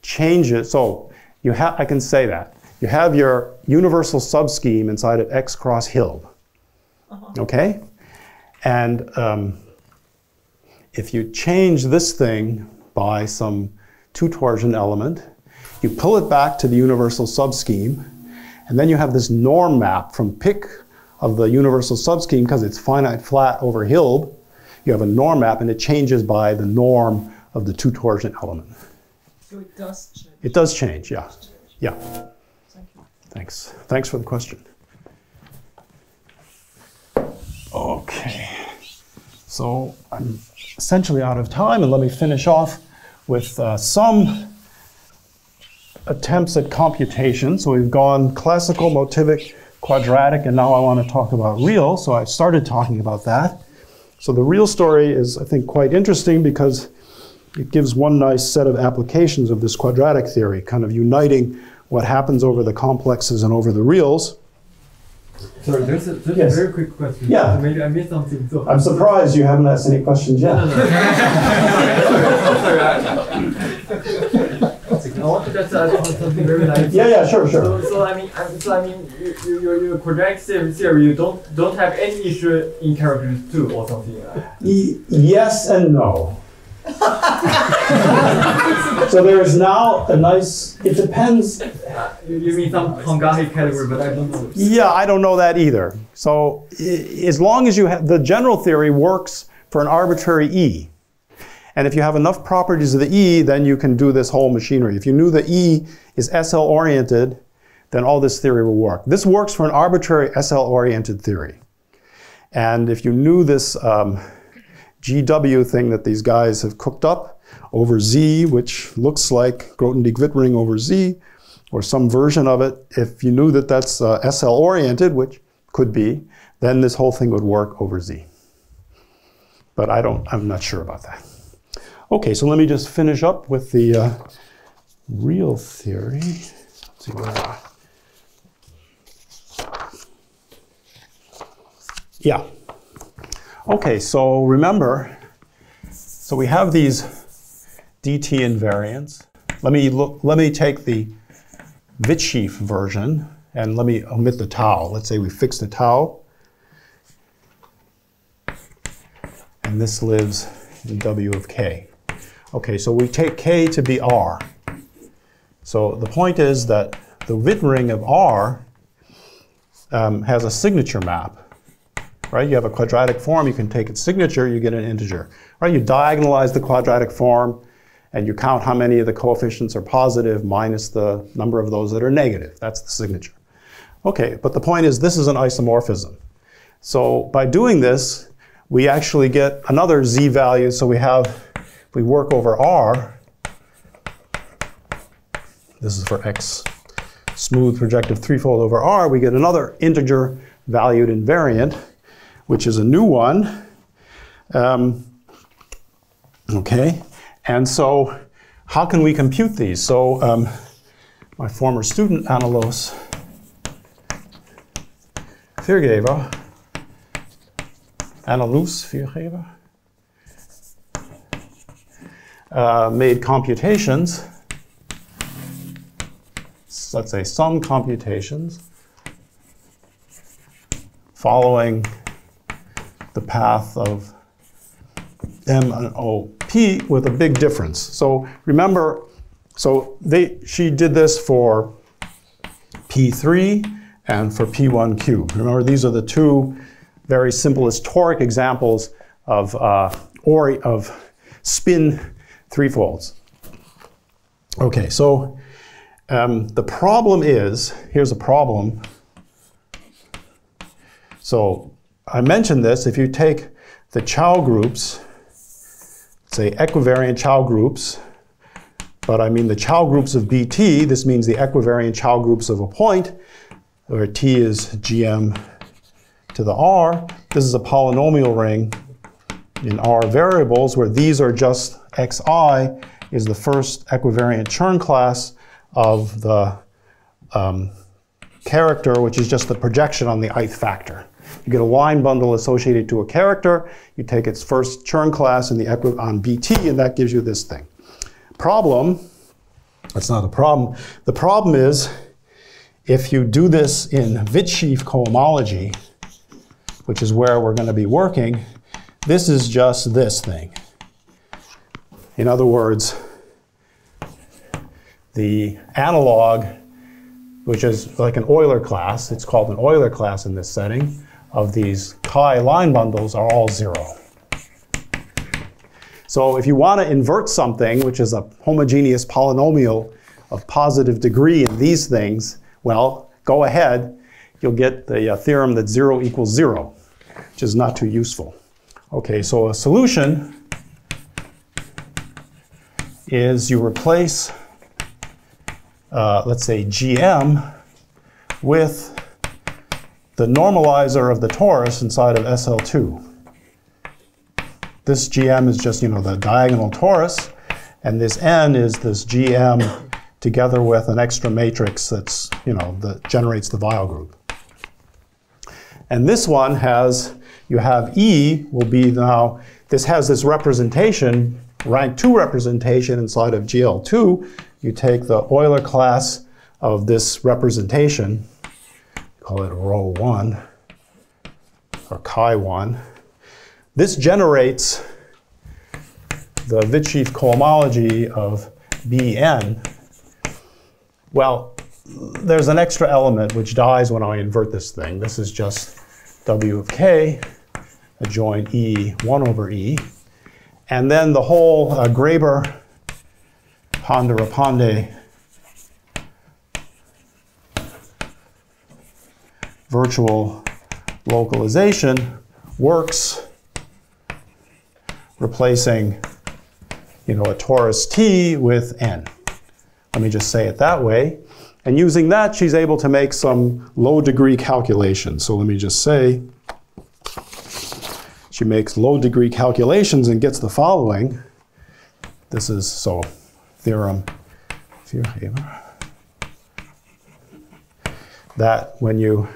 changes. So I can say that. You have your universal subscheme inside of X cross Hilb. Okay? And if you change this thing by some 2 torsion element, you pull it back to the universal subscheme, and then you have this norm map from pick of the universal subscheme because it's finite flat over Hilb. You have a norm map, and it changes by the norm of the 2 torsion element. So it does change. It does change, yeah. Yeah. Thank you. Thanks. Thanks for the question. Okay. So I'm essentially out of time, and let me finish off with some attempts at computation. So we've gone classical, motivic, quadratic, and now I want to talk about real. So I started talking about that. So the real story is, I think, quite interesting because it gives one nice set of applications of this quadratic theory, kind of uniting what happens over the complexes and over the reals. Sorry, there's a Yes. very quick question. Yeah. Maybe I missed something. So I'm surprised you haven't asked any questions yet. No. I want to just add something very nice. Yeah, sure. So I mean, your quadratic theory, you don't have any issue in characters 2 or something like that. Yes and no. So there is now a nice, it depends. You mean some Hungarian category, but I don't know. Yeah, I don't know that either. So as long as you have, the general theory works for an arbitrary E. And if you have enough properties of the E, then you can do this whole machinery. If you knew the E is SL oriented, then all this theory will work. This works for an arbitrary SL oriented theory. And if you knew this GW thing that these guys have cooked up over Z, which looks like Grothendieck-Witt ring over Z, or some version of it, if you knew that that's SL oriented, which could be, then this whole thing would work over Z. But I'm not sure about that. Okay, so let me just finish up with the real theory. Let's see where am I? Yeah. Okay, so remember, so we have these DT invariants. Let me take the Witt version and let me omit the tau. Let's say we fix the tau. And this lives in W of k. Okay, so we take k to be R. So the point is that the Witt ring of R has a signature map. Right? You have a quadratic form, you can take its signature, you get an integer. Right? You diagonalize the quadratic form, and you count how many of the coefficients are positive minus the number of those that are negative. That's the signature. Okay, but the point is this is an isomorphism. So by doing this, we actually get another Z value. So we work over R. This is for X smooth projective threefold over R. We get another integer valued invariant, which is a new one. Okay, and so how can we compute these? So my former student, Anneloes Viergever, made computations, let's say some computations, following the path of M and OP with a big difference. So remember, she did this for P3 and for P1 cubed. Remember, these are the two very simplest toric examples of spin threefolds. Okay, so the problem is, here's a problem. So I mentioned this, if you take the Chow groups, say equivariant Chow groups, but I mean the Chow groups of BT, this means the equivariant Chow groups of a point, where T is GM to the R. This is a polynomial ring in R variables, where these are just Xi is the first equivariant Chern class of the character, which is just the projection on the ith factor. You get a line bundle associated to a character, you take its first Chern class in the on BT, and that gives you this thing. Problem, that's not a problem. The problem is, if you do this in Witt-sheaf cohomology, which is where we're going to be working, this is just this thing. In other words, the analog, which is like an Euler class, it's called an Euler class in this setting, of these chi line bundles are all 0. So if you want to invert something, which is a homogeneous polynomial of positive degree in these things, well, go ahead. You'll get the theorem that 0 equals 0, which is not too useful. Okay, so a solution is you replace, let's say, GM with the normalizer of the torus inside of SL2. This GM is just, the diagonal torus, and this N is this GM together with an extra matrix that's, that generates the Weil group. And this one has, you have E will be now, this has this representation, rank 2 representation inside of GL2. You take the Euler class of this representation, call it rho 1 or chi 1. This generates the Witt-sheaf cohomology of Bn. Well, there's an extra element which dies when I invert this thing. This is just W of k adjoin E 1 over E. And then the whole Graeber-Ponde-Rapande virtual localization works, replacing, a torus T with N. Let me just say it that way. And using that, she's able to make some low-degree calculations. So let me just say, she makes low-degree calculations and gets the following. This is, so, theorem Viergever, that when you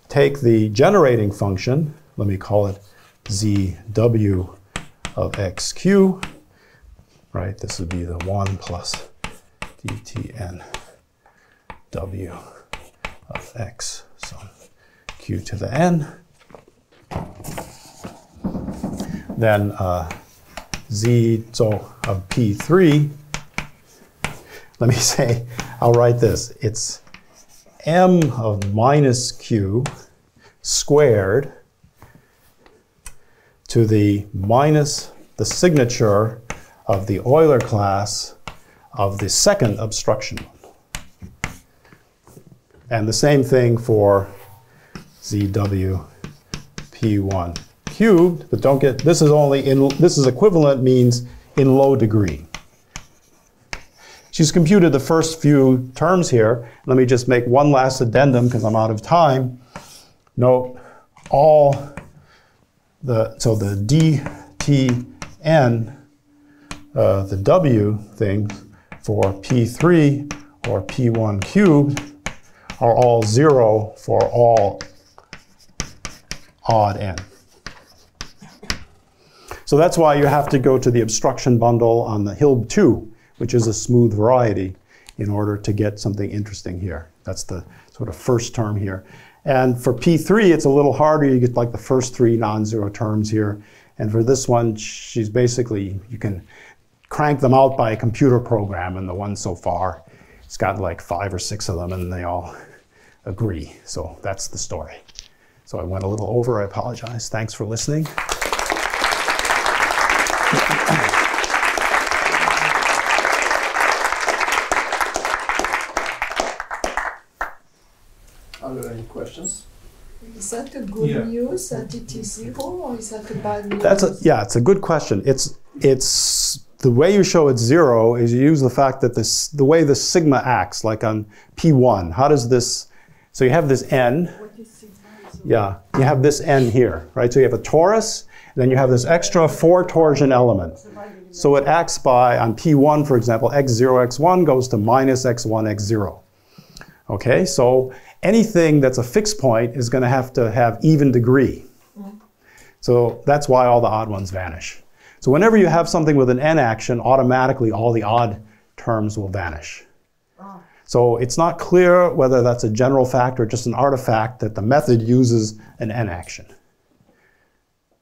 take the generating function, let me call it ZW of xq, right? This would be the 1 plus DTN W of x, so q to the n. Then z, so of P3, let me say, I'll write this. It's m of minus q squared to the minus the signature of the Euler class of the second obstruction. And the same thing for ZW P1 cubed, but don't get, this is only in, this is equivalent means in low degree. She's computed the first few terms here. Let me just make one last addendum because I'm out of time. Note all the, so the DTN, the W thing for P3 or P1 cubed are all 0 for all odd n. So that's why you have to go to the obstruction bundle on the Hilbert 2, which is a smooth variety, in order to get something interesting here. That's the sort of first term here. And for P3, it's a little harder. You get like the first 3 non-zero terms here. And for this one, she's basically, you can crank them out by a computer program, and the one so far, it's got like 5 or 6 of them, and they all agree. So that's the story. So I went a little over, I apologize. Thanks for listening. Are there any questions? Is that a good news that it is 0, or is that a bad news? Yeah, it's a good question. It's the way you show it's 0 is you use the fact that the way the sigma acts, like on P1. How does this? So you have this n. Yeah, you have this n here, right? So you have a torus, and then you have this extra 4 torsion element. So it acts by, on P1, for example, x0, x1 goes to minus x1, x0. Okay, so anything that's a fixed point is going to have even degree. So that's why all the odd ones vanish. So whenever you have something with an n action, automatically all the odd terms will vanish. So it's not clear whether that's a general fact or just an artifact that the method uses an n action.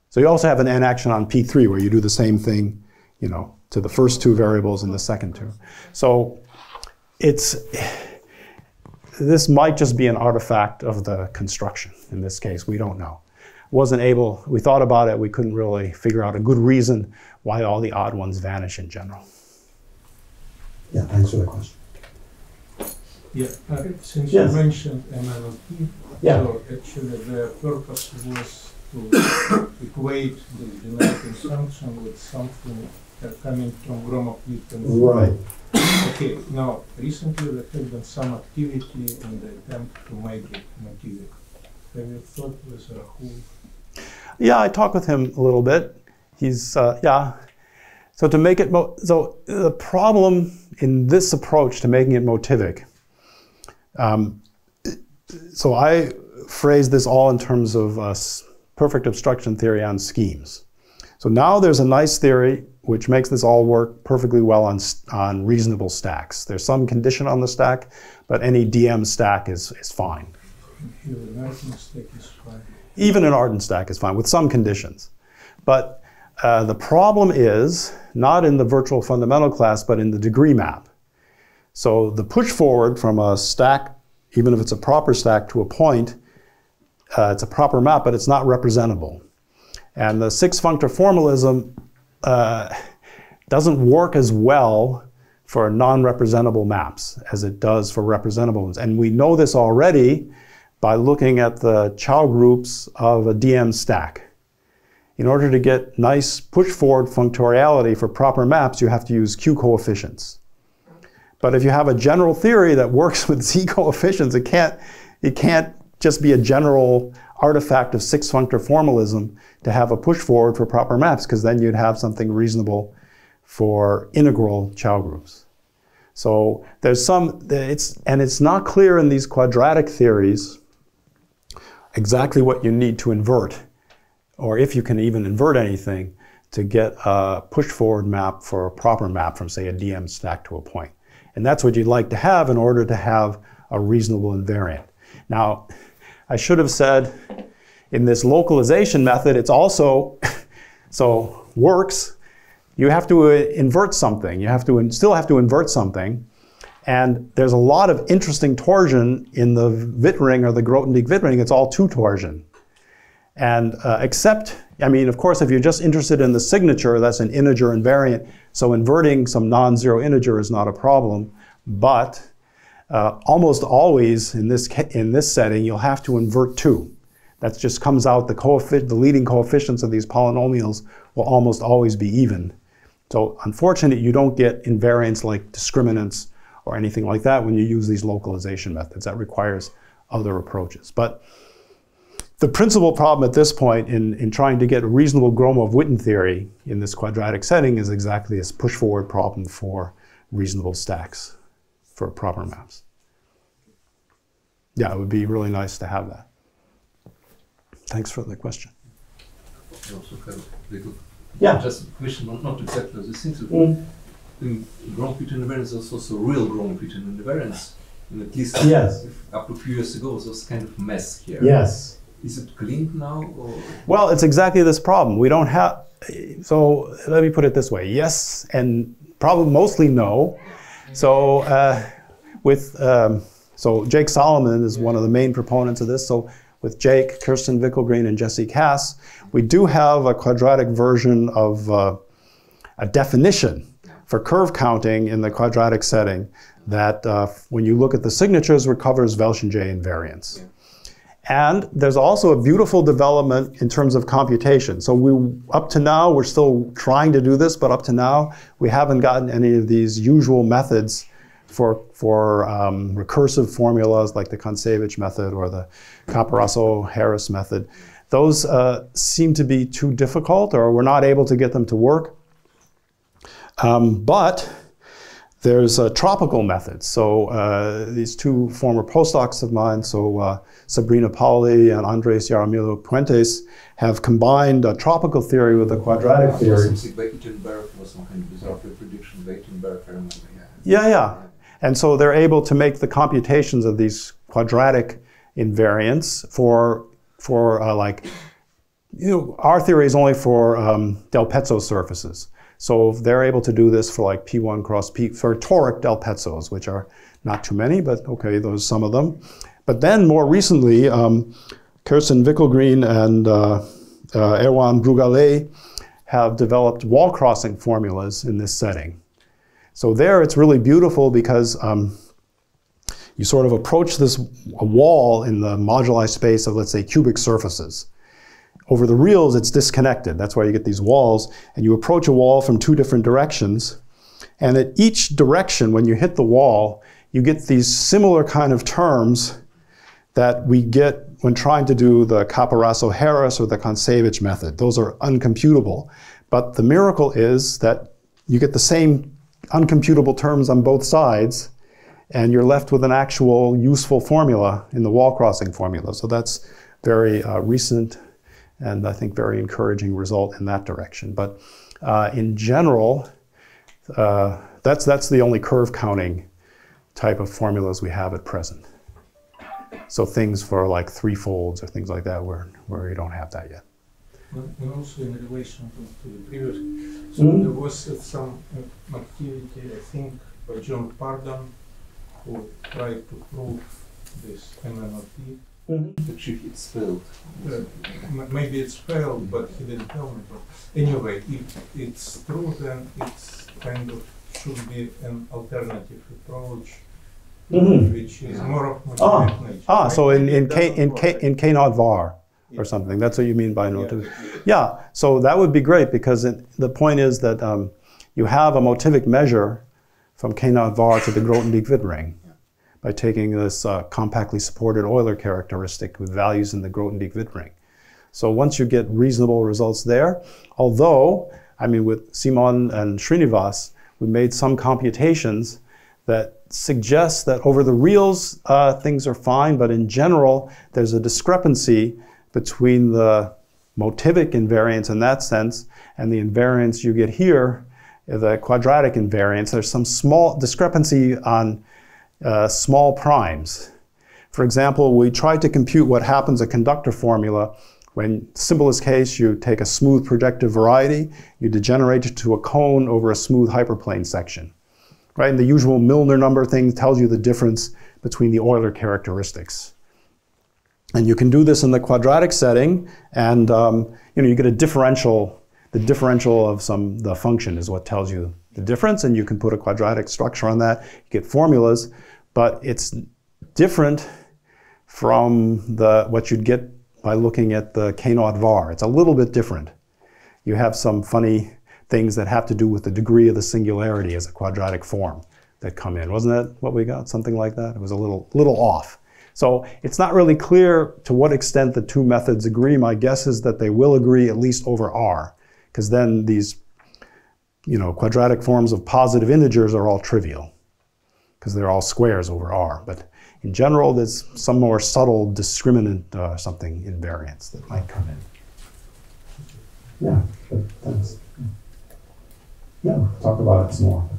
So you also have an n action on P3 where you do the same thing, you know, to the first 2 variables and the second 2. So this might just be an artifact of the construction in this case. We don't know. We thought about it, we couldn't really figure out a good reason why all the odd ones vanish in general. Yeah, thanks for the question. Yeah, since Yes. you mentioned MLP, Yeah. so actually the purpose was to equate the generating function with something coming from Gromov-Witt. Right. Okay, now recently there has been some activity in the attempt to make it Motivic. Have you thought with Rahul? Yeah, I talked with him a little bit. He's, yeah. So to make it, so the problem in this approach to making it Motivic, so I phrased this all in terms of perfect obstruction theory on schemes. So now there's a nice theory which makes this all work perfectly well on reasonable stacks. There's some condition on the stack, but any DM stack is fine. Even an Arden stack is fine. Even an Arden stack is fine with some conditions. But the problem is not in the virtual fundamental class, but in the degree map. So the push forward from a stack, even if it's a proper stack to a point, it's a proper map, but it's not representable. And the 6-functor formalism doesn't work as well for non-representable maps as it does for representable ones. And we know this already by looking at the Chow groups of a DM stack. In order to get nice push-forward functoriality for proper maps, you have to use Q coefficients. But if you have a general theory that works with Z coefficients, it can't just be a general artifact of six-functor formalism to have a push forward for proper maps, because then you'd have something reasonable for integral Chow groups. So there's and it's not clear in these quadratic theories exactly what you need to invert, or if you can even invert anything to get a push forward map for a proper map from, say, a DM stack to a point. And that's what you'd like to have in order to have a reasonable invariant. Now, I should have said in this localization method, it's also, so works, you have to invert something. You still have to invert something. And there's a lot of interesting torsion in the Witt ring or the Grothendieck-Witt ring. It's all two torsion. And except, I mean, of course, if you're just interested in the signature, that's an integer invariant. So inverting some non-zero integer is not a problem. But almost always in this setting, you'll have to invert two. That just comes out, the leading coefficients of these polynomials will almost always be even. So unfortunately, you don't get invariants like discriminants or anything like that when you use these localization methods. That requires other approaches. But the principal problem at this point in trying to get a reasonable Gromov-Witten theory in this quadratic setting is exactly this push-forward problem for reasonable stacks for proper maps. Yeah, it would be really nice to have that. Thanks for the question. I also have a little, just a question, not exactly as it seems to be. In Gromov-Witten invariants, there's also real Gromov-Witten invariants. And at least up to a few years ago, there was kind of mess here. Yes. Is it cleaned now? Or? Well, it's exactly this problem. We don't have, so let me put it this way. Yes, and probably mostly no. So so Jake Solomon is one of the main proponents of this. So with Jake, Kirsten Wickelgreen, and Jesse Cass, we do have a quadratic version of a definition for curve counting in the quadratic setting that when you look at the signatures recovers Welschen-J invariants. And there's also a beautiful development in terms of computation. So up to now, we're still trying to do this, but up to now, we haven't gotten any of these usual methods for recursive formulas like the Kontsevich method or the Caparaso-Harris method. Those seem to be too difficult, or we're not able to get them to work. But there's tropical methods. So these two former postdocs of mine, so Sabrina Pauli and Andres Yaramillo Puentes, have combined a tropical theory with a quadratic theory. Yeah. And so they're able to make the computations of these quadratic invariants for like, our theory is only for Del Pezzo surfaces. So they're able to do this for like P1 cross P, for toric Del Pezzos, which are not too many, but okay, those are some of them. But then more recently, Kirsten Wickelgreen and Erwan Brugalet have developed wall crossing formulas in this setting. So there it's really beautiful because you sort of approach a wall in the moduli space of, let's say, cubic surfaces. Over the reals, it's disconnected. That's why you get these walls. And you approach a wall from two different directions. And at each direction, when you hit the wall, you get these similar kind of terms that we get when trying to do the Caparaso-Harris or the Kontsevich method. Those are uncomputable. But the miracle is that you get the same uncomputable terms on both sides, and you're left with an actual useful formula in the wall crossing formula. So that's very recent and I think very encouraging result in that direction. But in general, that's the only curve counting type of formulas we have at present. So things for like three-folds or things like that where you don't have that yet. And also in relation to the previous, so there was some activity, I think, by John Pardon, who tried to prove this MMRT. Actually, it's failed. Maybe it's failed, but he didn't tell me. But anyway, if it's true, then it's kind of should be an alternative approach, which is more of motivated nature. So in K naught var or something. That's what you mean by motivic. Yeah. So that would be great because the point is that you have a motivic measure from K0 var to the Grothendieck-Witt ring by taking this compactly supported Euler characteristic with values in the Grothendieck-Witt ring. So once you get reasonable results there, although, I mean, with Simon and Srinivas, we made some computations that suggest that over the reals, things are fine, but in general, there's a discrepancy between the Motivic invariants in that sense and the invariants you get here, the quadratic invariants. There's some small discrepancy on small primes. For example, we tried to compute what happens at conductor formula when, simplest case, you take a smooth projective variety, you degenerate it to a cone over a smooth hyperplane section. Right? And the usual Milnor number thing tells you the difference between the Euler characteristics. And you can do this in the quadratic setting, and you get a differential. The differential of the function is what tells you the difference, and you can put a quadratic structure on that. You get formulas, but it's different from what you'd get by looking at the K0 var. It's a little bit different. You have some funny things that have to do with the degree of the singularity as a quadratic form that come in. Wasn't that what we got? Something like that? It was a little off. So it's not really clear to what extent the two methods agree. My guess is that they will agree at least over R, because then these quadratic forms of positive integers are all trivial, because they're all squares over R. But in general, there's some more subtle discriminant something invariants that might come in. Yeah, thanks. Yeah, talk about it some more.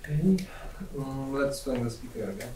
Okay, let's find the speaker again.